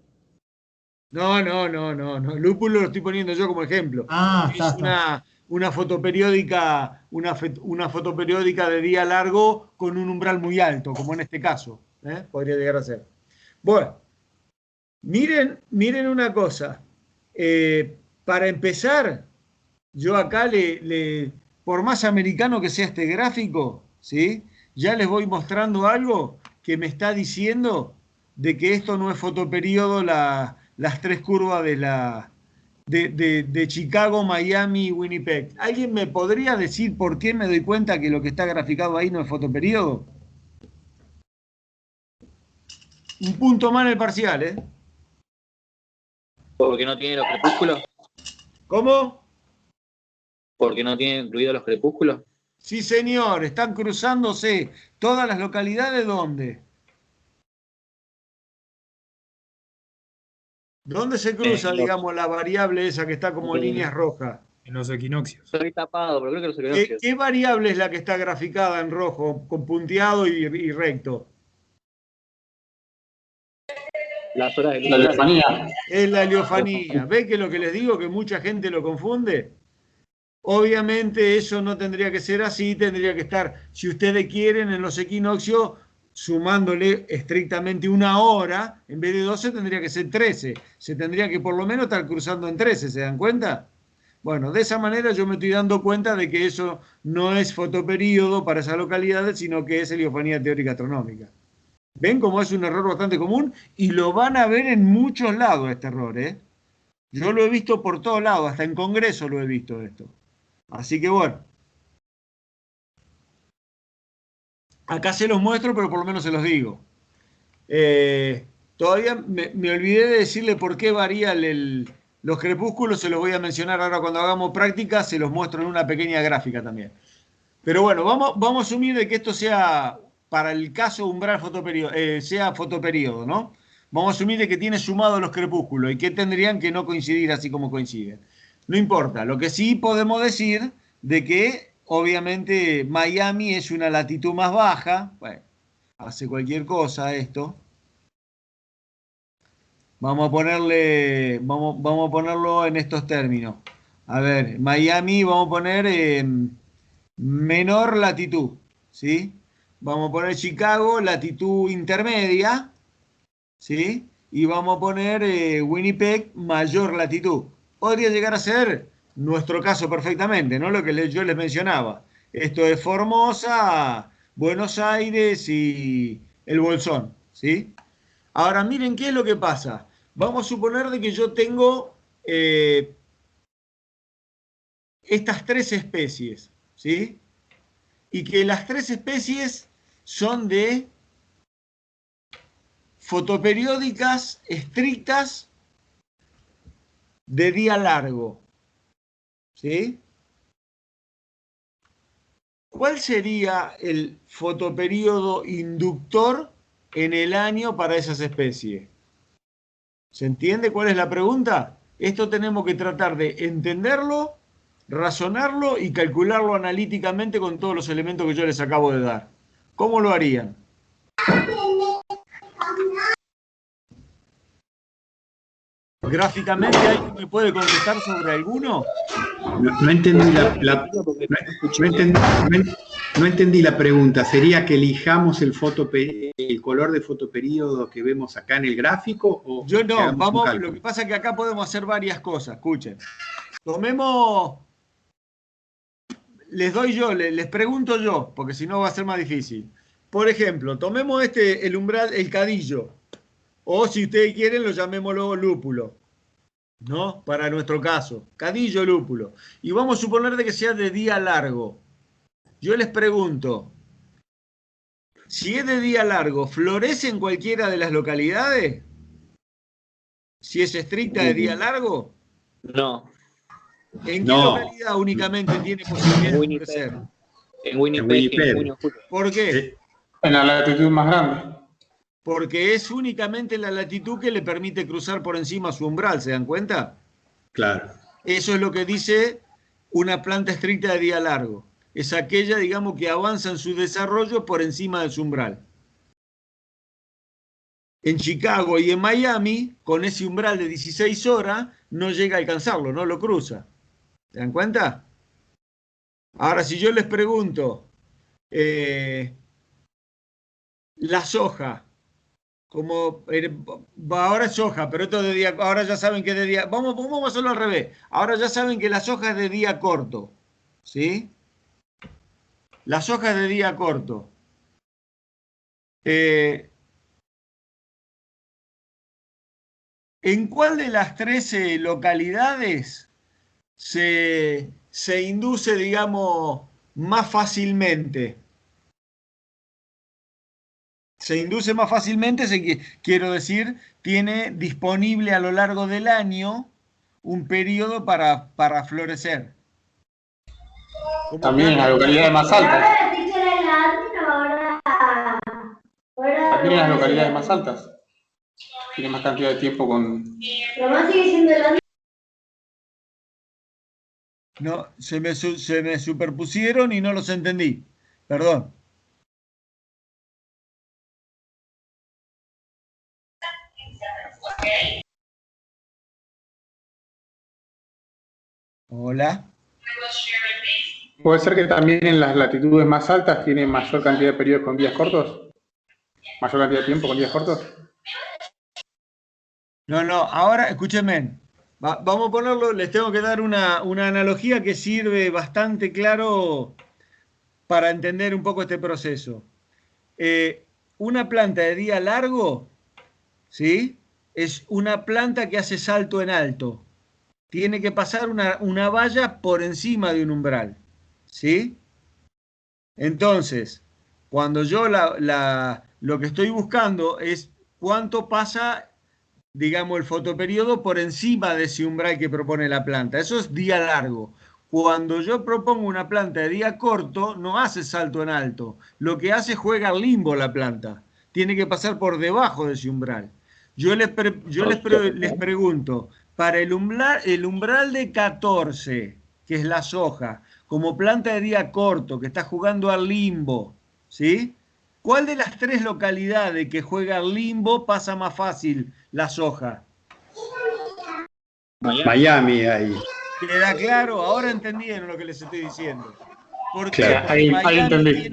No. El lúpulo lo estoy poniendo yo como ejemplo. Ah, Es una fotoperiódica, una fotoperiódica de día largo con un umbral muy alto, como en este caso. Podría llegar a ser. Bueno, miren una cosa. Para empezar, yo acá por más americano que sea este gráfico, ¿sí? Ya les voy mostrando algo que me está diciendo de que esto no es fotoperíodo, las tres curvas de Chicago, Miami y Winnipeg. ¿Alguien me podría decir por qué me doy cuenta que lo que está graficado ahí no es fotoperiodo? Un punto más en el parcial, ¿eh? Porque no tiene los crepúsculos. ¿Cómo? Porque no tiene incluidos los crepúsculos. Sí, señor, están cruzándose todas las localidades, ¿dónde? ¿Dónde se cruza, digamos, la variable esa que está como líneas rojas? En los equinoccios. Estoy tapado, pero creo que los ¿Qué, equinoccios. qué variable es la que está graficada en rojo, con punteado y recto? Las horas de luz. La lefanía. Es la heliofanía. ¿Ve que lo que les digo, que mucha gente lo confunde? Obviamente eso no tendría que ser así, tendría que estar, si ustedes quieren, en los equinoccios, sumándole estrictamente una hora, en vez de 12 tendría que ser 13. Se tendría que por lo menos estar cruzando en 13, ¿se dan cuenta? Bueno, de esa manera yo me estoy dando cuenta de que eso no es fotoperíodo para esas localidades, sino que es heliofanía teórica astronómica. ¿Ven cómo es un error bastante común? Y lo van a ver en muchos lados este error, ¿eh? Yo lo he visto por todos lados, hasta en Congreso lo he visto esto. Así que bueno. Acá se los muestro, pero por lo menos se los digo. Todavía me olvidé de decirle por qué varía los crepúsculos, se los voy a mencionar ahora cuando hagamos práctica, se los muestro en una pequeña gráfica también. Pero bueno, vamos a asumir de que esto sea, para el caso umbral fotoperíodo, sea fotoperíodo, ¿no? Vamos a asumir de que tiene sumados los crepúsculos y que tendrían que no coincidir así como coinciden. No importa, lo que sí podemos decir de que obviamente Miami es una latitud más baja, bueno, hace cualquier cosa esto. Vamos a ponerlo en estos términos. A ver, Miami vamos a poner menor latitud, ¿sí? Vamos a poner Chicago, latitud intermedia, ¿sí? Y vamos a poner Winnipeg, mayor latitud. Podría llegar a ser nuestro caso perfectamente, ¿no? Lo que yo les mencionaba. Esto es Formosa, Buenos Aires y el Bolsón, ¿sí? Ahora miren qué es lo que pasa. Vamos a suponer de que yo tengo estas tres especies, ¿sí? Y que las tres especies son de fotoperiódicas estrictas de día largo, ¿sí? ¿Cuál sería el fotoperíodo inductor en el año para esas especies? ¿Se entiende cuál es la pregunta? Esto tenemos que tratar de entenderlo, razonarlo y calcularlo analíticamente con todos los elementos que yo les acabo de dar. ¿Cómo lo harían? ¿Gráficamente alguien me puede contestar sobre alguno? No entendí no entendí la pregunta. ¿Sería que elijamos el color de fotoperíodo que vemos acá en el gráfico? O Yo que no, hagamos un vamos, cálculo? lo que pasa es que acá podemos hacer varias cosas, escuchen. Tomemos, les pregunto yo, porque si no va a ser más difícil. Por ejemplo, tomemos el umbral, el cadillo, o si ustedes quieren lo llamémoslo lúpulo, ¿no? Para nuestro caso, cadillo lúpulo. Y vamos a suponer de que sea de día largo. Yo les pregunto, si es de día largo, ¿florece en cualquiera de las localidades? Si es estricta de día largo. No. ¿En qué No. localidad únicamente tiene posibilidad de florecer? En Winnipeg, en junio, julio. ¿Por qué? En la latitud más grande. Porque es únicamente la latitud que le permite cruzar por encima su umbral, ¿se dan cuenta? Claro. Eso es lo que dice una planta estricta de día largo. Es aquella, digamos, que avanza en su desarrollo por encima de su umbral. En Chicago y en Miami, con ese umbral de 16 horas, no llega a alcanzarlo, no lo cruza. ¿Se dan cuenta? Ahora, si yo les pregunto, la soja, como ahora es soja, pero esto de día, ahora ya saben que es de día, vamos a hacerlo al revés. Ahora ya saben que la soja es de día corto, ¿sí? La soja es de día corto. ¿En cuál de las 13 localidades se induce, digamos, más fácilmente? Se induce más fácilmente, quiero decir, tiene disponible a lo largo del año un periodo para florecer. También en las localidades más altas. También en las localidades más altas. Tiene más cantidad de tiempo con... No, se me superpusieron y no los entendí. Perdón. Hola. Puede ser que también en las latitudes más altas tiene mayor cantidad de periodos con días cortos. Mayor cantidad de tiempo con días cortos. No, ahora escúchenme. Vamos a ponerlo, les tengo que dar una analogía que sirve bastante claro para entender un poco este proceso. Una planta de día largo, ¿sí? Es una planta que hace salto en alto. Tiene que pasar una valla por encima de un umbral, ¿sí? Entonces, cuando yo lo que estoy buscando es cuánto pasa, digamos, el fotoperiodo por encima de ese umbral que propone la planta. Eso es día largo. Cuando yo propongo una planta de día corto, no hace salto en alto. Lo que hace es juega al limbo la planta. Tiene que pasar por debajo de ese umbral. Yo les pregunto, para el umbral de 14, que es la soja, como planta de día corto, que está jugando al limbo, ¿sí? ¿Cuál de las 3 localidades que juega al limbo pasa más fácil la soja? Miami ahí. ¿Queda claro? Ahora entendieron lo que les estoy diciendo. ¿Por qué? Claro. Porque Ahí entendí.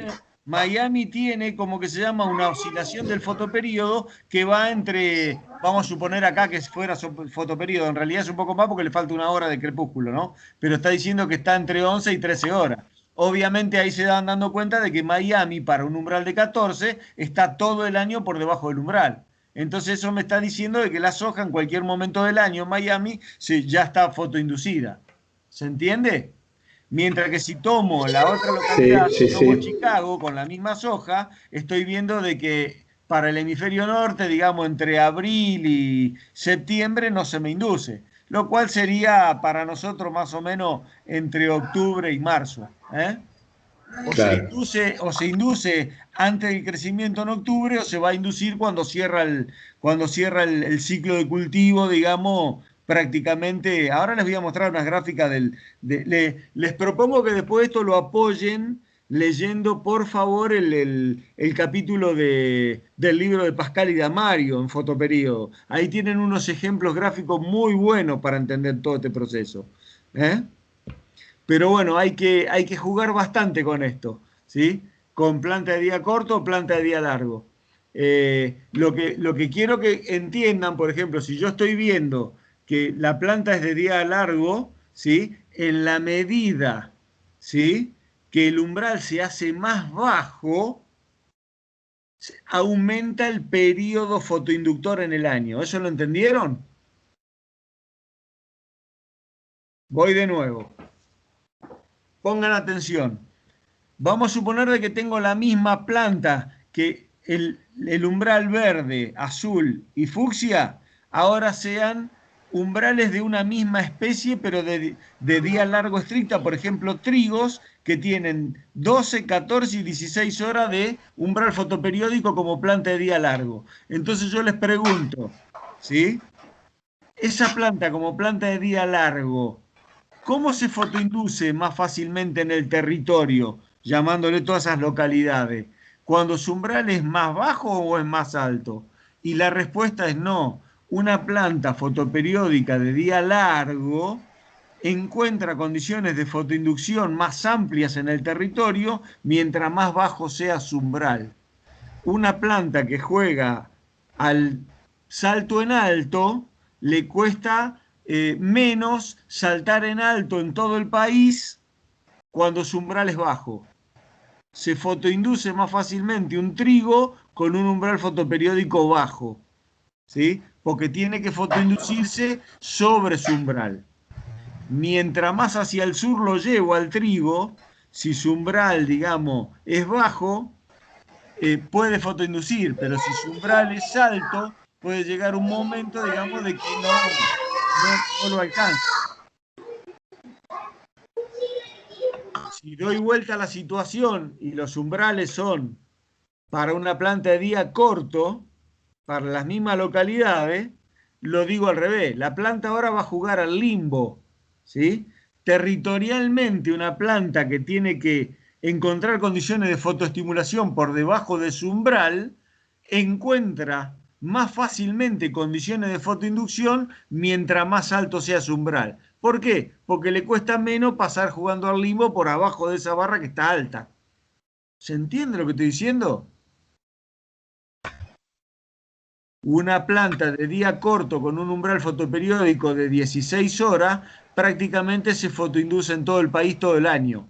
Miami tiene como que se llama una oscilación del fotoperiodo que va entre, vamos a suponer acá que fuera fotoperiodo, en realidad es un poco más porque le falta 1 hora de crepúsculo, ¿no? Pero está diciendo que está entre 11 y 13 horas. Obviamente ahí se dan dando cuenta de que Miami, para un umbral de 14, está todo el año por debajo del umbral. Entonces eso me está diciendo de que la soja en cualquier momento del año en Miami ya está fotoinducida. ¿Se entiende? Mientras que si tomo la otra localidad, Sí, si tomo sí. Chicago con la misma soja, estoy viendo de que para el hemisferio norte, digamos, entre abril y septiembre no se me induce, lo cual sería para nosotros más o menos entre octubre y marzo. Claro. O se induce antes del crecimiento en octubre o se va a inducir cuando cierra el ciclo de cultivo, digamos, prácticamente. Ahora les voy a mostrar unas gráficas les propongo que después esto lo apoyen leyendo, por favor, el capítulo del libro de Pascal y Damario en fotoperiodo. Ahí tienen unos ejemplos gráficos muy buenos para entender todo este proceso. Pero bueno, hay que jugar bastante con esto, ¿sí? Con planta de día corto o planta de día largo. Lo que quiero que entiendan, por ejemplo, si yo estoy viendo que la planta es de día largo, ¿sí? En la medida, ¿sí? Que el umbral se hace más bajo, aumenta el periodo fotoinductor en el año. ¿Eso lo entendieron? Voy de nuevo. Pongan atención. Vamos a suponer de que tengo la misma planta, que el umbral verde, azul y fucsia ahora sean umbrales de una misma especie, pero de día largo estricta, por ejemplo, trigos que tienen 12, 14 y 16 horas de umbral fotoperiódico como planta de día largo. Entonces yo les pregunto, ¿sí? Esa planta como planta de día largo, ¿cómo se fotoinduce más fácilmente en el territorio, llamándole todas esas localidades? ¿Cuando su umbral es más bajo o es más alto? Y la respuesta es no. Una planta fotoperiódica de día largo encuentra condiciones de fotoinducción más amplias en el territorio mientras más bajo sea su umbral. Una planta que juega al salto en alto le cuesta menos saltar en alto en todo el país cuando su umbral es bajo. Se fotoinduce más fácilmente un trigo con un umbral fotoperiódico bajo, ¿sí? porque tiene que fotoinducirse sobre su umbral. Mientras más hacia el sur lo llevo al trigo, si su umbral, digamos, es bajo, puede fotoinducir, pero si su umbral es alto, puede llegar un momento, digamos, de que no lo alcanza. Si doy vuelta a la situación y los umbrales son para una planta de día corto, para las mismas localidades, lo digo al revés. La planta ahora va a jugar al limbo, ¿sí? Territorialmente, una planta que tiene que encontrar condiciones de fotoestimulación por debajo de su umbral, encuentra más fácilmente condiciones de fotoinducción mientras más alto sea su umbral. ¿Por qué? Porque le cuesta menos pasar jugando al limbo por abajo de esa barra que está alta. ¿Se entiende lo que estoy diciendo? Una planta de día corto con un umbral fotoperiódico de 16 horas prácticamente se fotoinduce en todo el país todo el año.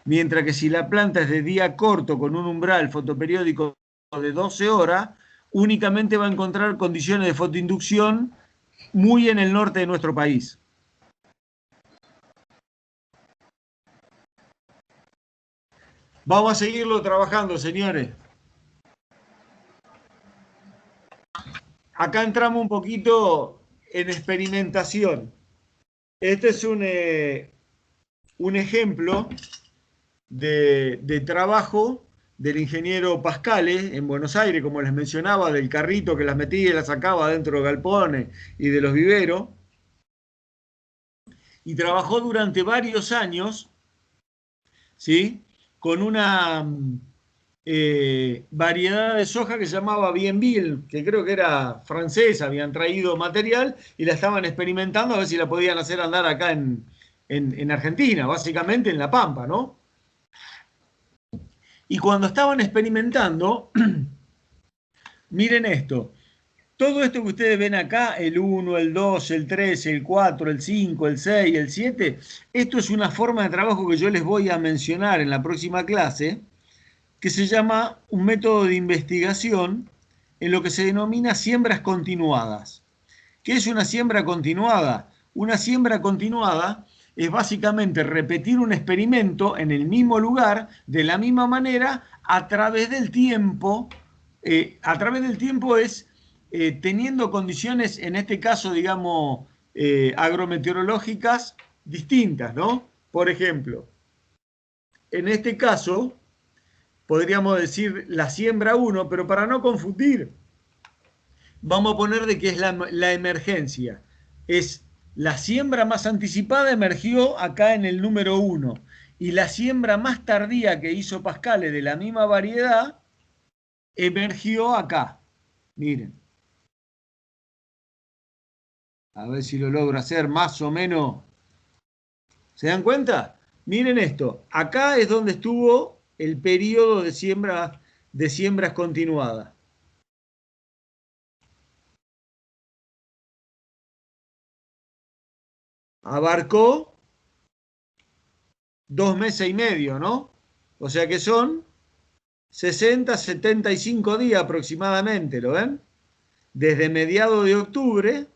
Mientras que si la planta es de día corto con un umbral fotoperiódico de 12 horas, únicamente va a encontrar condiciones de fotoinducción muy en el norte de nuestro país. Vamos a seguirlo trabajando, señores. Acá entramos un poquito en experimentación. Este es un ejemplo de trabajo del ingeniero Pascale en Buenos Aires, como les mencionaba, del carrito que las metía y las sacaba dentro de galpones y de los viveros. Y trabajó durante varios años, ¿sí? Con una variedad de soja que se llamaba Bienville, que creo que era francesa, habían traído material y la estaban experimentando a ver si la podían hacer andar acá en Argentina, básicamente en La Pampa, ¿no? Y cuando estaban experimentando, miren esto, todo esto que ustedes ven acá, el 1, el 2, el 3, el 4, el 5, el 6, el 7, esto es una forma de trabajo que yo les voy a mencionar en la próxima clase, que se llama un método de investigación en lo que se denomina siembras continuadas. ¿Qué es una siembra continuada? Una siembra continuada es básicamente repetir un experimento en el mismo lugar, de la misma manera, a través del tiempo. A través del tiempo es teniendo condiciones, en este caso, digamos, agrometeorológicas distintas, ¿no? Por ejemplo, en este caso, podríamos decir la siembra 1, pero para no confundir, vamos a poner de que es la emergencia. Es la siembra más anticipada emergió acá en el número 1 y la siembra más tardía que hizo Pascale de la misma variedad emergió acá. Miren. A ver si lo logro hacer más o menos. ¿Se dan cuenta? Miren esto. Acá es donde estuvo el periodo de siembras continuadas. Abarcó 2 meses y medio, ¿no? O sea que son 60, 75 días aproximadamente, ¿lo ven? Desde mediados de octubre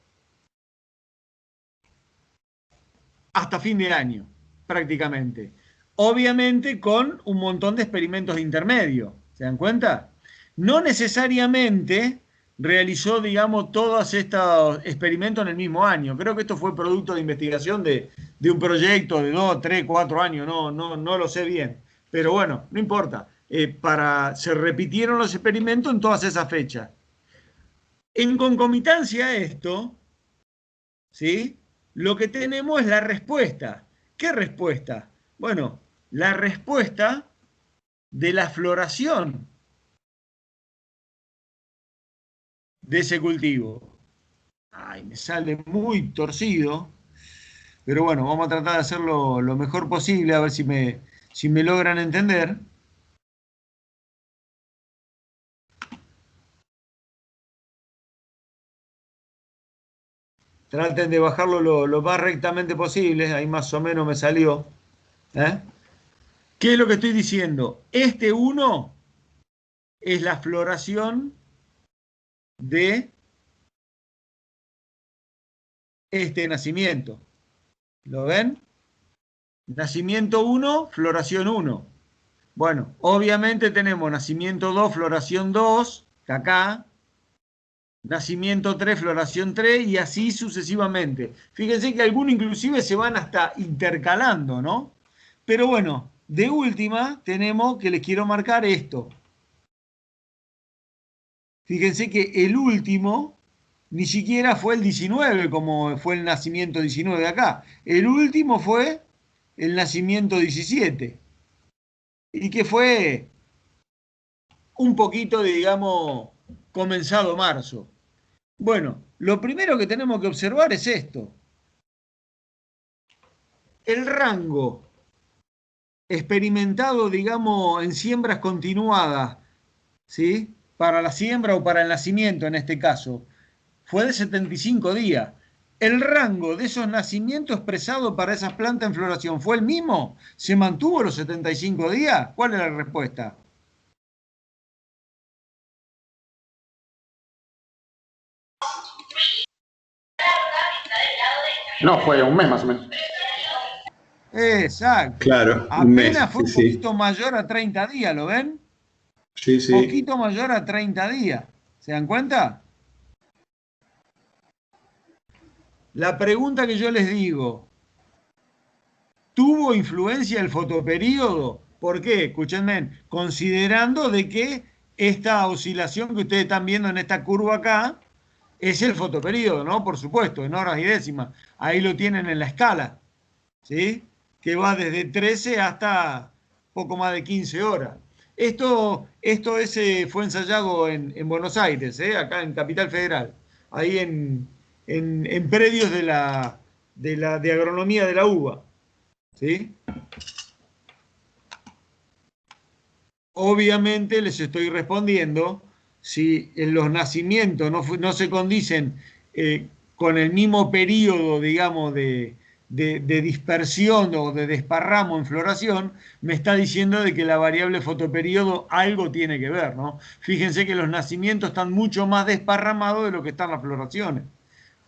hasta fin de año, prácticamente. Obviamente con un montón de experimentos intermedios, ¿se dan cuenta? No necesariamente realizó, digamos, todos estos experimentos en el mismo año. Creo que esto fue producto de investigación de un proyecto de 2, 3, 4 años, no lo sé bien. Pero bueno, no importa. Se repitieron los experimentos en todas esas fechas. En concomitancia a esto, ¿sí? Lo que tenemos es la respuesta. ¿Qué respuesta? Bueno, la respuesta de la floración de ese cultivo. Ay, me sale muy torcido, pero bueno, vamos a tratar de hacerlo lo mejor posible, a ver si me logran entender. Traten de bajarlo lo más rectamente posible, ahí más o menos me salió. ¿Qué es lo que estoy diciendo? Este 1 es la floración de este nacimiento. ¿Lo ven? Nacimiento 1, floración 1. Bueno, obviamente tenemos nacimiento 2, floración 2, que acá. Nacimiento 3, floración 3 y así sucesivamente. Fíjense que algunos inclusive se van hasta intercalando, ¿no? Pero bueno, de última tenemos que les quiero marcar esto. Fíjense que el último ni siquiera fue el 19 como fue el nacimiento 19 de acá. El último fue el nacimiento 17. Y que fue un poquito, digamos, comenzado marzo. Bueno, lo primero que tenemos que observar es esto. El rango experimentado, digamos, en siembras continuadas, ¿sí? Para la siembra o para el nacimiento en este caso, fue de 75 días. ¿El rango de esos nacimientos expresado para esas plantas en floración fue el mismo? ¿Se mantuvo los 75 días? ¿Cuál es la respuesta? No, fue un mes más o menos. Exacto. Claro, un mes. Apenas fue un Sí, poquito mayor a 30 días, ¿lo ven? sí, sí. Poquito mayor a 30 días. ¿Se dan cuenta? La pregunta que yo les digo, ¿tuvo influencia el fotoperíodo? ¿Por qué? Escúchenme, considerando de que esta oscilación que ustedes están viendo en esta curva acá es el fotoperíodo, ¿no? Por supuesto, en horas y décimas. Ahí lo tienen en la escala, ¿sí? Que va desde 13 hasta poco más de 15 horas. Esto fue ensayado en Buenos Aires, acá en Capital Federal, ahí en predios de agronomía de la uva. ¿Sí? Obviamente les estoy respondiendo si en los nacimientos no se condicen con el mismo periodo, digamos, de dispersión o de desparramo en floración, me está diciendo de que la variable fotoperíodo algo tiene que ver, ¿no? Fíjense que los nacimientos están mucho más desparramados de lo que están las floraciones.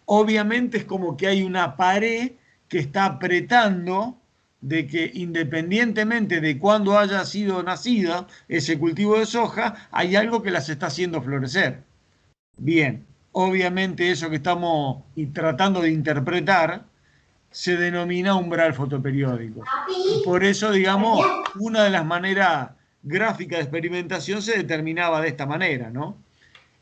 Obviamente es como que hay una pared que está apretando de que independientemente de cuándo haya sido nacida ese cultivo de soja, hay algo que las está haciendo florecer. Bien, obviamente eso que estamos tratando de interpretar se denomina umbral fotoperiódico. Y por eso, digamos, una de las maneras gráficas de experimentación se determinaba de esta manera, ¿no?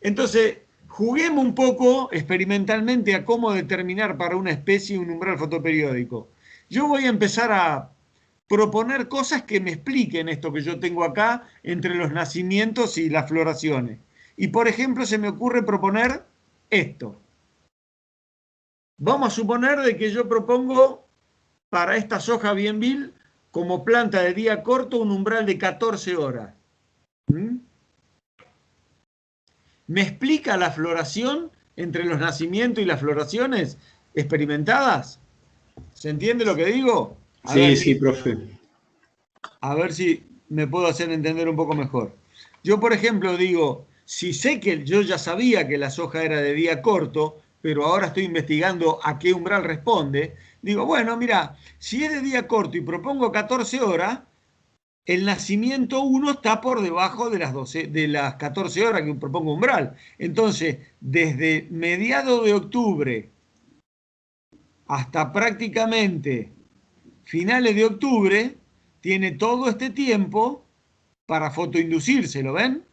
Entonces, juguemos un poco experimentalmente a cómo determinar para una especie un umbral fotoperiódico. Yo voy a empezar a proponer cosas que me expliquen esto que yo tengo acá entre los nacimientos y las floraciones. Y por ejemplo, se me ocurre proponer esto. Vamos a suponer de que yo propongo para esta soja bienville como planta de día corto un umbral de 14 horas. ¿Me explica la floración entre los nacimientos y las floraciones experimentadas? ¿Se entiende lo que digo? Sí, profe. A ver si me puedo hacer entender un poco mejor. Yo, por ejemplo, digo, si sé que yo ya sabía que la soja era de día corto, pero ahora estoy investigando a qué umbral responde, digo, bueno, mira, si es de día corto y propongo 14 horas, el nacimiento 1 está por debajo de las 14 horas que propongo umbral. Entonces, desde mediados de octubre hasta prácticamente finales de octubre, tiene todo este tiempo para fotoinducirse, ¿lo ven?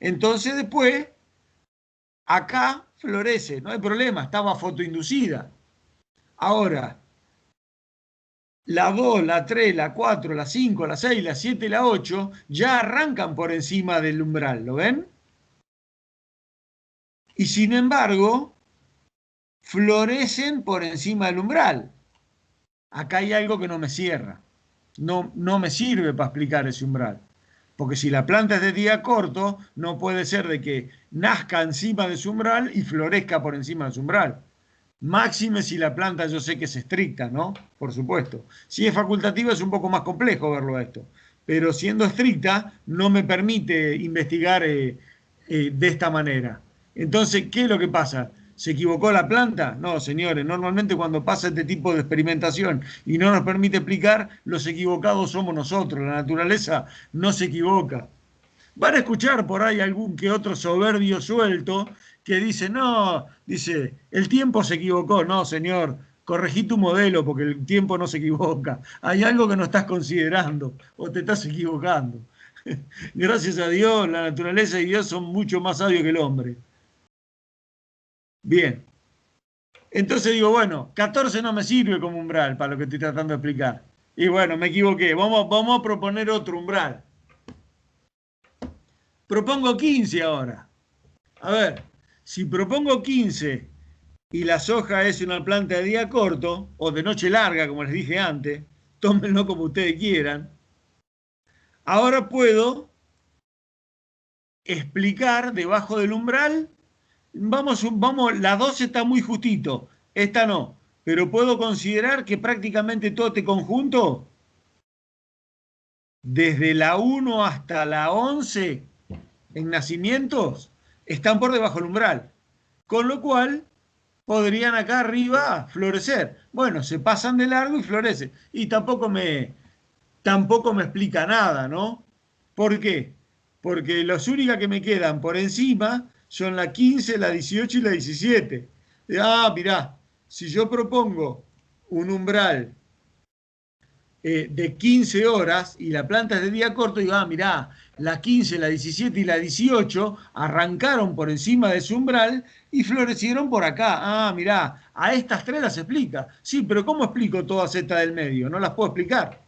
Entonces después, acá florece, no hay problema, estaba fotoinducida. Ahora, la 2, la 3, la 4, la 5, la 6, la 7 y la 8 ya arrancan por encima del umbral, ¿lo ven? Y sin embargo, florecen por encima del umbral. Acá hay algo que no me cierra. No me sirve para explicar ese umbral. Porque si la planta es de día corto, no puede ser de que nazca encima de su umbral y florezca por encima de su umbral. Máxime si la planta yo sé que es estricta, ¿no? Por supuesto. Si es facultativa es un poco más complejo verlo a esto. Pero siendo estricta no me permite investigar de esta manera. Entonces, ¿qué es lo que pasa? ¿Se equivocó la planta? No, señores, normalmente cuando pasa este tipo de experimentación y no nos permite explicar, los equivocados somos nosotros, la naturaleza no se equivoca. Van a escuchar por ahí algún que otro soberbio suelto que dice, no, dice, el tiempo se equivocó. No, señor, corregí tu modelo porque el tiempo no se equivoca. Hay algo que no estás considerando o te estás equivocando. Gracias a Dios, la naturaleza y Dios son mucho más sabios que el hombre. Bien. Entonces digo, bueno, 14 no me sirve como umbral para lo que estoy tratando de explicar. Y bueno, me equivoqué. Vamos a proponer otro umbral. Propongo 15 ahora. A ver, si propongo 15 y la soja es una planta de día corto o de noche larga, como les dije antes, tómenlo como ustedes quieran. Ahora puedo explicar debajo del umbral. Vamos, la 12 está muy justito, esta no, pero puedo considerar que prácticamente todo este conjunto, desde la 1 hasta la 11, en nacimientos, están por debajo del umbral, con lo cual podrían acá arriba florecer. Bueno, se pasan de largo y florecen, y tampoco me explica nada, ¿no? ¿Por qué? Porque las únicas que me quedan por encima son la 15, la 18 y la 17. Mirá, si yo propongo un umbral de 15 horas y la planta es de día corto, digo, mirá, la 15, la 17 y la 18 arrancaron por encima de su umbral y florecieron por acá. Mirá, a estas tres las explica. Sí, pero ¿cómo explico todas estas del medio? No las puedo explicar.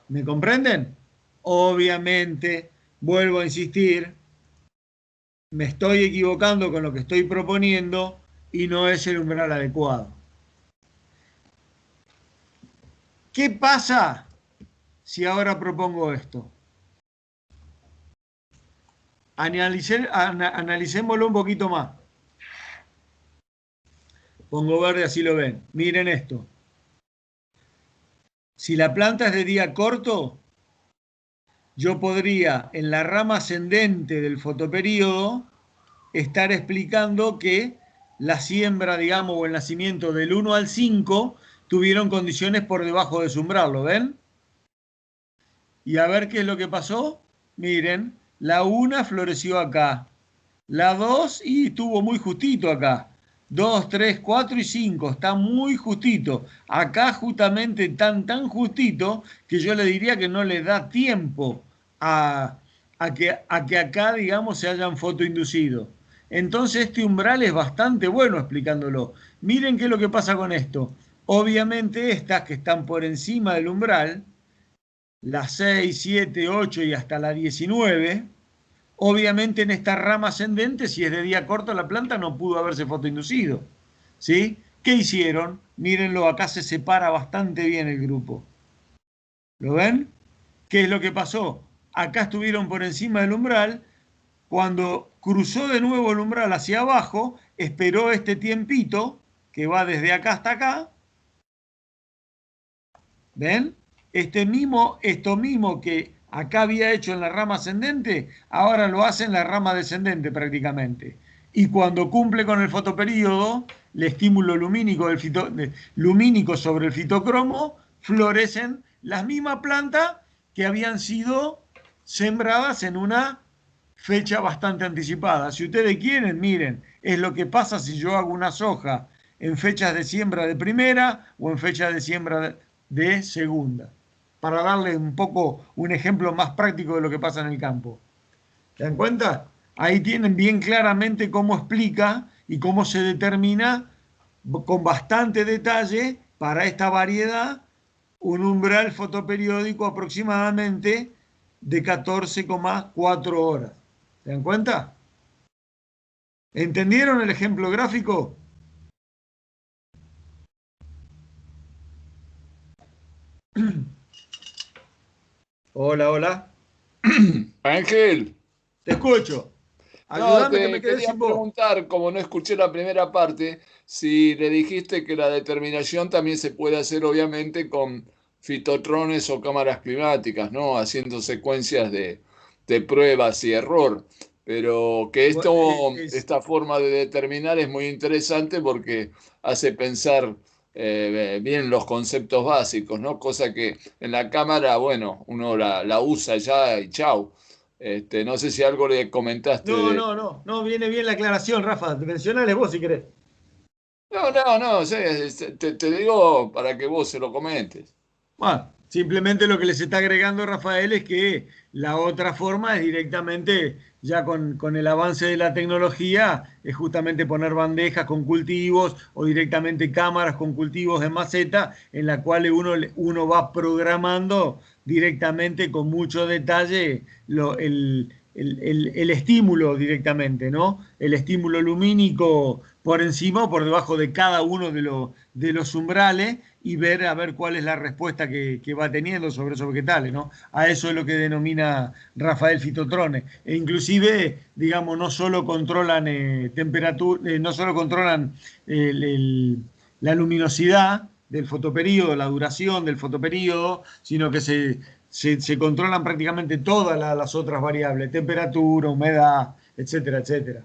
¿Me comprenden? Obviamente, vuelvo a insistir, me estoy equivocando con lo que estoy proponiendo y no es el umbral adecuado. ¿Qué pasa si ahora propongo esto? Analicémoslo un poquito más. Pongo verde, así lo ven. Miren esto. Si la planta es de día corto, yo podría, en la rama ascendente del fotoperíodo, estar explicando que la siembra, digamos, o el nacimiento del 1 al 5 tuvieron condiciones por debajo de su umbral, ¿lo ven? Y a ver qué es lo que pasó. Miren, la 1 floreció acá, la 2 y estuvo muy justito acá. 2, 3, 4 y 5, está muy justito. Acá justamente tan justito que yo le diría que no le da tiempo a que acá, digamos, se hayan fotoinducido. Entonces este umbral es bastante bueno explicándolo. Miren qué es lo que pasa con esto. Obviamente estas que están por encima del umbral, las 6, 7, 8 y hasta la 19, obviamente en esta rama ascendente, si es de día corto la planta, no pudo haberse fotoinducido. ¿Sí? ¿Qué hicieron? Mírenlo, acá se separa bastante bien el grupo. ¿Lo ven? ¿Qué es lo que pasó? Acá estuvieron por encima del umbral. Cuando cruzó de nuevo el umbral hacia abajo, esperó este tiempito, que va desde acá hasta acá. ¿Ven? Esto mismo que acá había hecho en la rama ascendente, ahora lo hace en la rama descendente prácticamente. Y cuando cumple con el fotoperíodo, el estímulo lumínico, lumínico sobre el fitocromo, florecen las mismas plantas que habían sido sembradas en una fecha bastante anticipada. Si ustedes quieren, miren, es lo que pasa si yo hago una soja en fechas de siembra de primera o en fechas de siembra de segunda, para darle un poco un ejemplo más práctico de lo que pasa en el campo. ¿Se dan cuenta? Ahí tienen bien claramente cómo explica y cómo se determina con bastante detalle para esta variedad un umbral fotoperiódico aproximadamente de 14,4 horas. ¿Se dan cuenta? ¿Entendieron el ejemplo gráfico? Hola, hola. Ángel. Te escucho. Ayúdame que me quedé quería sin voz. preguntar, como no escuché la primera parte, si le dijiste que la determinación también se puede hacer obviamente con fitotrones o cámaras climáticas, ¿no? Haciendo secuencias de pruebas y error. Pero que Bueno, esta forma de determinar es muy interesante porque hace pensar bien los conceptos básicos, ¿no? Cosa que en la cámara, bueno, uno la usa ya y chau. No sé si algo le comentaste no, de... no, no, no, viene bien la aclaración, Rafa. Mencionale vos si querés. No, sí, te digo para que vos se lo comentes. Bueno, simplemente lo que les está agregando Rafael es que la otra forma es directamente, ya con el avance de la tecnología, es justamente poner bandejas con cultivos o directamente cámaras con cultivos en maceta, en la cual uno va programando directamente con mucho detalle el estímulo directamente, ¿no? El estímulo lumínico por encima o por debajo de cada uno de los umbrales y ver a ver cuál es la respuesta que va teniendo sobre esos vegetales, ¿no? A eso es lo que denomina Rafael fitotrones. E inclusive, digamos, no solo controlan temperatura, no solo controlan la luminosidad del fotoperíodo, la duración del fotoperíodo, sino que se controlan prácticamente todas las otras variables, temperatura, humedad, etcétera, etcétera.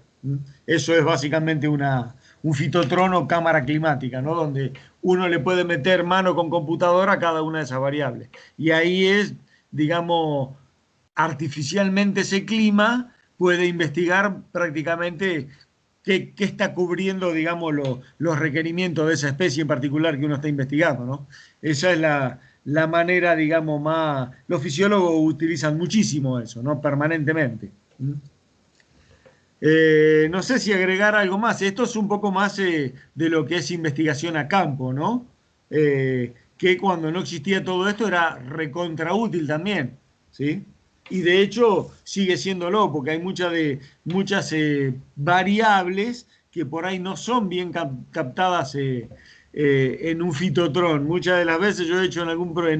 Eso es básicamente un fitotrón o cámara climática, ¿no? Donde uno le puede meter mano con computadora a cada una de esas variables. Y ahí es, digamos, artificialmente ese clima puede investigar prácticamente qué está cubriendo, digamos, los requerimientos de esa especie en particular que uno está investigando, ¿no? Esa es la manera, digamos, más... Los fisiólogos utilizan muchísimo eso, ¿no? Permanentemente. No sé si agregar algo más. Esto es un poco más de lo que es investigación a campo, ¿no? Que cuando no existía todo esto era recontra útil también, ¿sí? Y de hecho sigue siéndolo, porque hay muchas variables que por ahí no son bien captadas en un fitotrón. Muchas de las veces yo he hecho en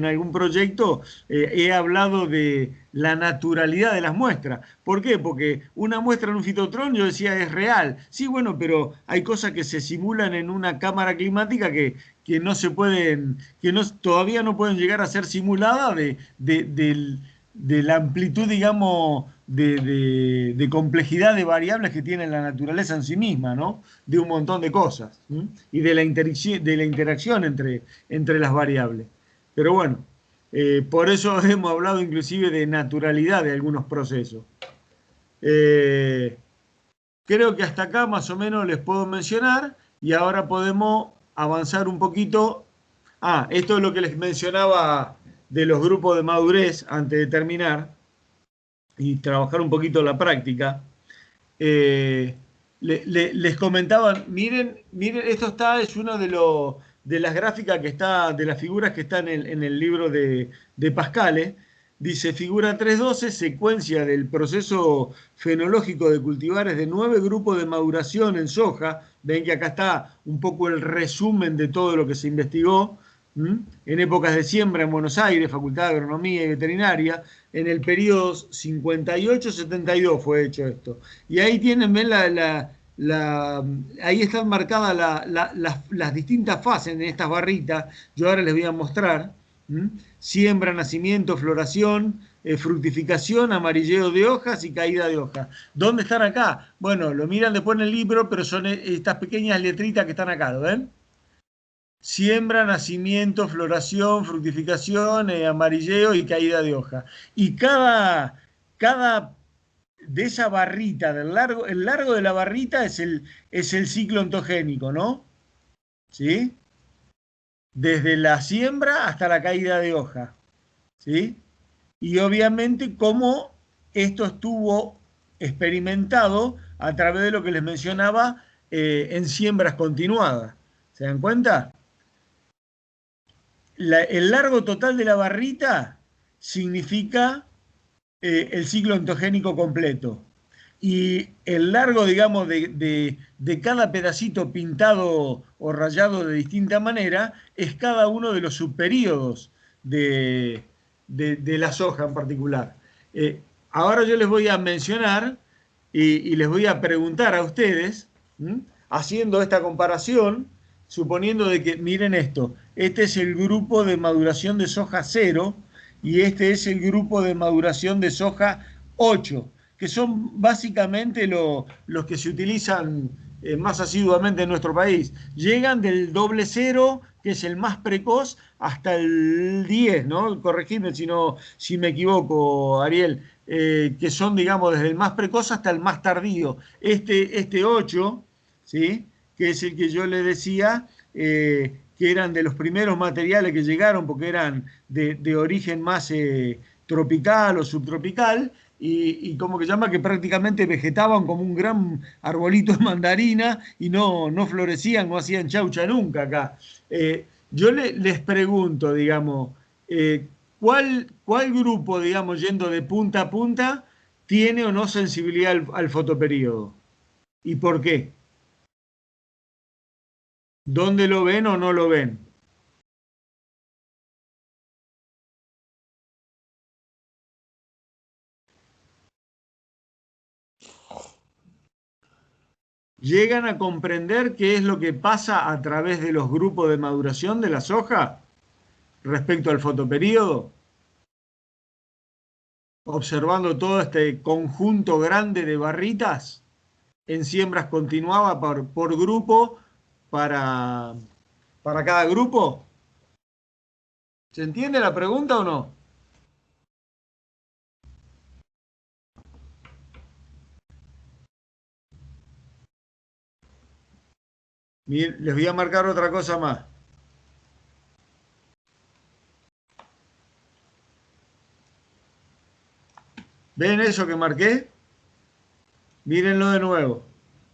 algún proyecto, he hablado de la naturalidad de las muestras. ¿Por qué? Porque una muestra en un fitotrón, yo decía, es real. Sí, bueno, pero hay cosas que se simulan en una cámara climática que no se pueden, todavía no pueden llegar a ser simuladas de la amplitud, digamos, de complejidad de variables que tiene la naturaleza en sí misma, ¿no? De un montón de cosas, ¿sí? Y de la interacción entre las variables. Pero bueno, por eso hemos hablado inclusive de naturalidad de algunos procesos. Creo que hasta acá más o menos les puedo mencionar y ahora podemos avanzar un poquito. Esto es lo que les mencionaba de los grupos de madurez antes de terminar y trabajar un poquito la práctica. Les comentaba, miren, esto es una de las gráficas que está, de las figuras que están en el libro de Pascale. Dice, figura 3.12, secuencia del proceso fenológico de cultivares de 9 grupos de maduración en soja. Ven que acá está un poco el resumen de todo lo que se investigó. En épocas de siembra en Buenos Aires, Facultad de Agronomía y Veterinaria, en el periodo 58-72 fue hecho esto. Y ahí tienen, ven ahí están marcadas las distintas fases en estas barritas. Yo ahora les voy a mostrar. Siembra, nacimiento, floración, fructificación, amarilleo de hojas y caída de hojas. ¿Dónde están acá? Bueno, lo miran después en el libro, pero son estas pequeñas letritas que están acá, ¿lo ven? Siembra, nacimiento, floración, fructificación, amarilleo y caída de hoja. Y cada de esa barrita, el largo de la barrita es el ciclo ontogénico, ¿no? ¿Sí? Desde la siembra hasta la caída de hoja, ¿sí? Y obviamente cómo esto estuvo experimentado a través de lo que les mencionaba en siembras continuadas. ¿Se dan cuenta? El largo total de la barrita significa el ciclo ontogénico completo. Y el largo, digamos, de cada pedacito pintado o rayado de distinta manera es cada uno de los subperíodos de la soja en particular. Ahora yo les voy a mencionar y les voy a preguntar a ustedes, haciendo esta comparación, suponiendo de que, miren esto, este es el grupo de maduración de soja 0 y este es el grupo de maduración de soja 8. que son básicamente los que se utilizan más asiduamente en nuestro país. Llegan del doble cero, que es el más precoz, hasta el 10, ¿no? Corregidme si me equivoco, Ariel, que son, digamos, desde el más precoz hasta el más tardío. Este 8, ¿sí? Que es el que yo le decía, que eran de los primeros materiales que llegaron, porque eran de origen más tropical o subtropical, y como que llama que prácticamente vegetaban como un gran arbolito de mandarina y no florecían, no hacían chaucha nunca acá. Yo les pregunto, digamos, ¿cuál grupo, digamos, yendo de punta a punta, tiene o no sensibilidad al fotoperíodo? ¿Y por qué? ¿Dónde lo ven o no lo ven? ¿Llegan a comprender qué es lo que pasa a través de los grupos de maduración de la soja respecto al fotoperíodo? Observando todo este conjunto grande de barritas en siembras continuadas por grupo para cada grupo. ¿Se entiende la pregunta o no? Miren, les voy a marcar otra cosa más. ¿Ven eso que marqué? Mírenlo de nuevo.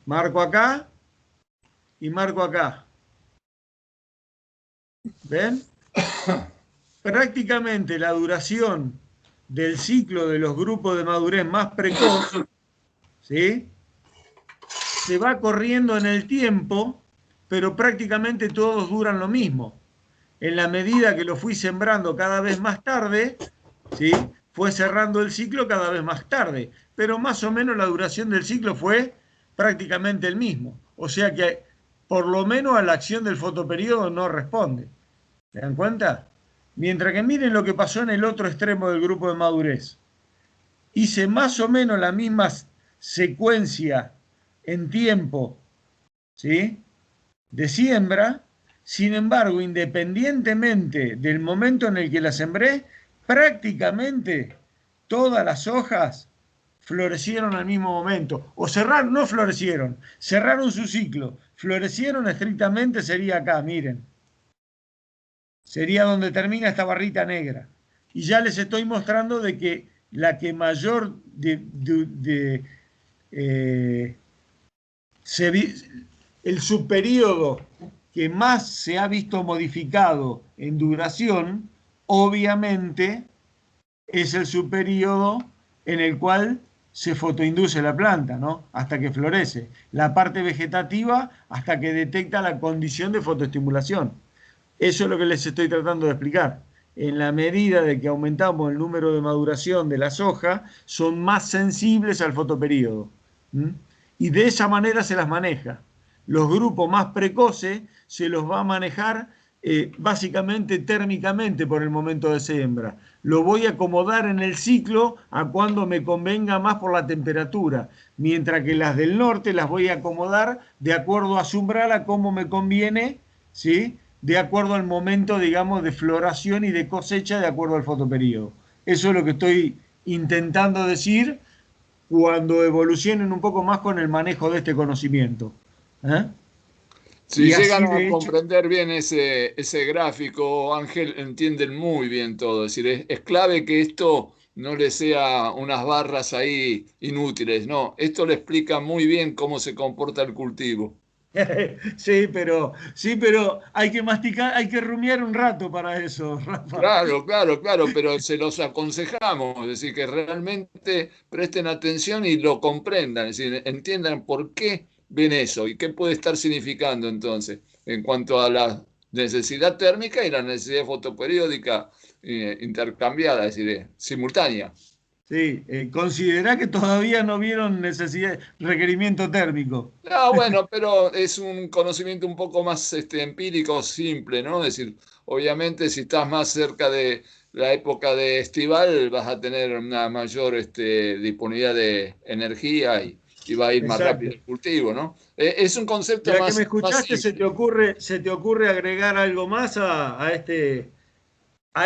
Marco acá y marco acá. ¿Ven? Prácticamente la duración del ciclo de los grupos de madurez más precoz, ¿sí?, se va corriendo en el tiempo, pero prácticamente todos duran lo mismo. En la medida que lo fui sembrando cada vez más tarde, ¿sí?, fue cerrando el ciclo cada vez más tarde, pero más o menos la duración del ciclo fue prácticamente el mismo. O sea que por lo menos a la acción del fotoperíodo no responde. ¿Se dan cuenta? Mientras que miren lo que pasó en el otro extremo del grupo de madurez. Hice más o menos la misma secuencia en tiempo, ¿sí?, de siembra. Sin embargo, independientemente del momento en el que la sembré, prácticamente todas las hojas florecieron al mismo momento. O cerraron, no florecieron, cerraron su ciclo. Florecieron estrictamente, sería acá, miren. Sería donde termina esta barrita negra. Y ya les estoy mostrando de que la que mayor el subperíodo que más se ha visto modificado en duración, obviamente, es el subperíodo en el cual se fotoinduce la planta, ¿no?, hasta que florece. La parte vegetativa hasta que detecta la condición de fotoestimulación. Eso es lo que les estoy tratando de explicar. En la medida de que aumentamos el número de maduración de la soja, son más sensibles al fotoperíodo. Y de esa manera se las maneja. Los grupos más precoces se los va a manejar básicamente térmicamente por el momento de siembra. Lo voy a acomodar en el ciclo a cuando me convenga más por la temperatura, mientras que las del norte las voy a acomodar de acuerdo a su umbral, a cómo me conviene, ¿sí?, de acuerdo al momento, digamos, de floración y de cosecha, de acuerdo al fotoperíodo. Eso es lo que estoy intentando decir cuando evolucionen un poco más con el manejo de este conocimiento. Si llegan a comprender bien ese gráfico, Ángel, entienden muy bien todo. Es decir, es clave que esto no le sea unas barras ahí inútiles, no. Esto le explica muy bien cómo se comporta el cultivo. Sí, pero hay que masticar, hay que rumiar un rato para eso, Rafa. Claro, pero se los aconsejamos, es decir, que realmente presten atención y lo comprendan, es decir, entiendan por qué ven eso y qué puede estar significando entonces en cuanto a la necesidad térmica y la necesidad fotoperiódica intercambiada, es decir, simultánea. Sí, considera que todavía no vieron requerimiento térmico. No, bueno, pero es un conocimiento un poco más empírico, simple, ¿no? Es decir, obviamente si estás más cerca de la época de estival vas a tener una mayor disponibilidad de energía y va a ir más Exacto. rápido el cultivo, ¿no? Es un concepto Ya que me más escuchaste, simple. se te ocurre agregar algo más a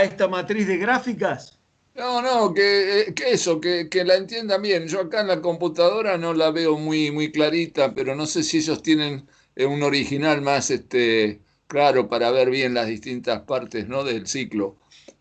esta matriz de gráficas? No, que eso, que la entiendan bien. Yo acá en la computadora no la veo muy clarita, pero no sé si ellos tienen un original más claro para ver bien las distintas partes, ¿no? Del ciclo.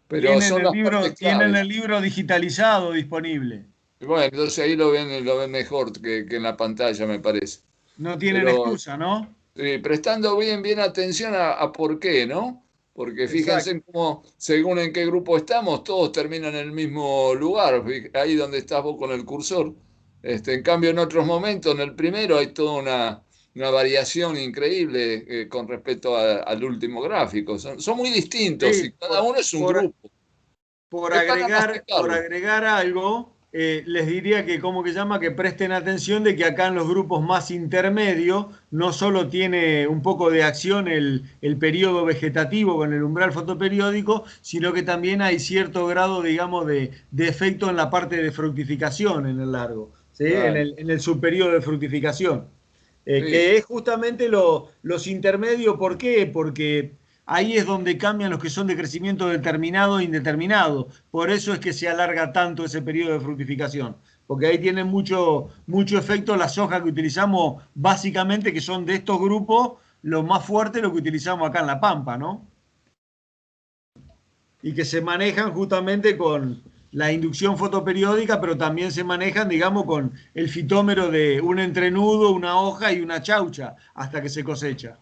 Pero son las partes Tienen claves. el libro digitalizado disponible. Bueno, entonces ahí lo ven mejor que en la pantalla, me parece. No tienen Pero excusa, ¿no? prestando bien atención a por qué, ¿no? Porque fíjense Exacto. en cómo, según en qué grupo estamos, todos terminan en el mismo lugar, ahí donde estás vos con el cursor. En cambio, en otros momentos, en el primero, hay toda una variación increíble con respecto al último gráfico. Son muy distintos Sí, y cada uno es un grupo. Es para por masticarlo. agregar algo, les diría que, ¿cómo que llama? Que presten atención de que acá en los grupos más intermedios no solo tiene un poco de acción el periodo vegetativo con el umbral fotoperiódico, sino que también hay cierto grado, digamos, de efecto en la parte de fructificación en el largo, ¿sí? Claro, En el subperiodo de fructificación. sí. Que es justamente los intermedios. ¿Por qué? Porque ahí es donde cambian los que son de crecimiento determinado e indeterminado. Por eso es que se alarga tanto ese periodo de fructificación. Porque ahí tienen mucho efecto las hojas que utilizamos básicamente, que son de estos grupos, lo más fuerte, lo que utilizamos acá en La Pampa, ¿no? Y que se manejan justamente con la inducción fotoperiódica, pero también se manejan, digamos, con el fitómero de un entrenudo, una hoja y una chaucha hasta que se cosecha.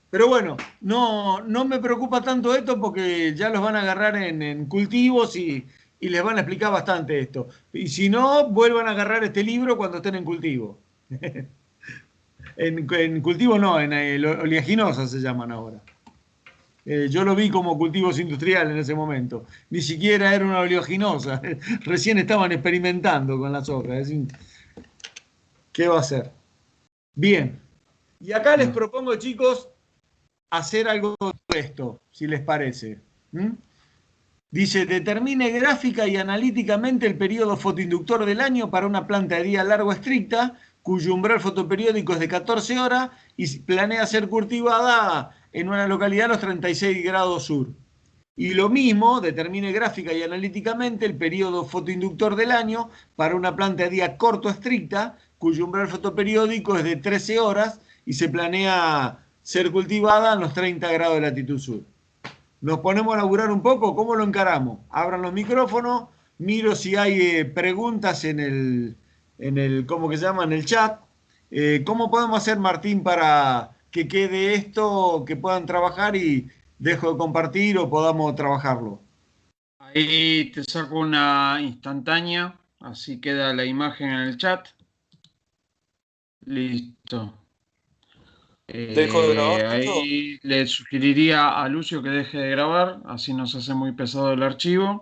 Pero bueno, no me preocupa tanto esto porque ya los van a agarrar en cultivos y les van a explicar bastante esto. Y si no, vuelvan a agarrar este libro cuando estén en cultivo. En cultivo no, en oleaginosas se llaman ahora. Yo lo vi como cultivos industriales en ese momento. Ni siquiera era una oleaginosa. Recién estaban experimentando con las hojas. ¿Qué va a ser? Bien. Y acá les propongo, chicos, hacer algo de esto, si les parece. ¿Mm? Dice, determine gráfica y analíticamente el periodo fotoinductor del año para una planta de día largo estricta, cuyo umbral fotoperiódico es de 14 horas y planea ser cultivada en una localidad a los 36 grados sur. Y lo mismo, determine gráfica y analíticamente el periodo fotoinductor del año para una planta de día corto estricta, cuyo umbral fotoperiódico es de 13 horas y se planea ser cultivada en los 30 grados de latitud sur. Nos ponemos a laburar un poco, ¿cómo lo encaramos? Abran los micrófonos, miro si hay preguntas ¿cómo que se llama? En el chat. ¿Cómo podemos hacer, Martín, para que quede esto, que puedan trabajar y dejo de compartir o podamos trabajarlo? Ahí te saco una instantánea, así queda la imagen en el chat. Listo. ¿Dejo de grabar, Tito? Ahí le sugeriría a Lucio que deje de grabar, así no se hace muy pesado el archivo.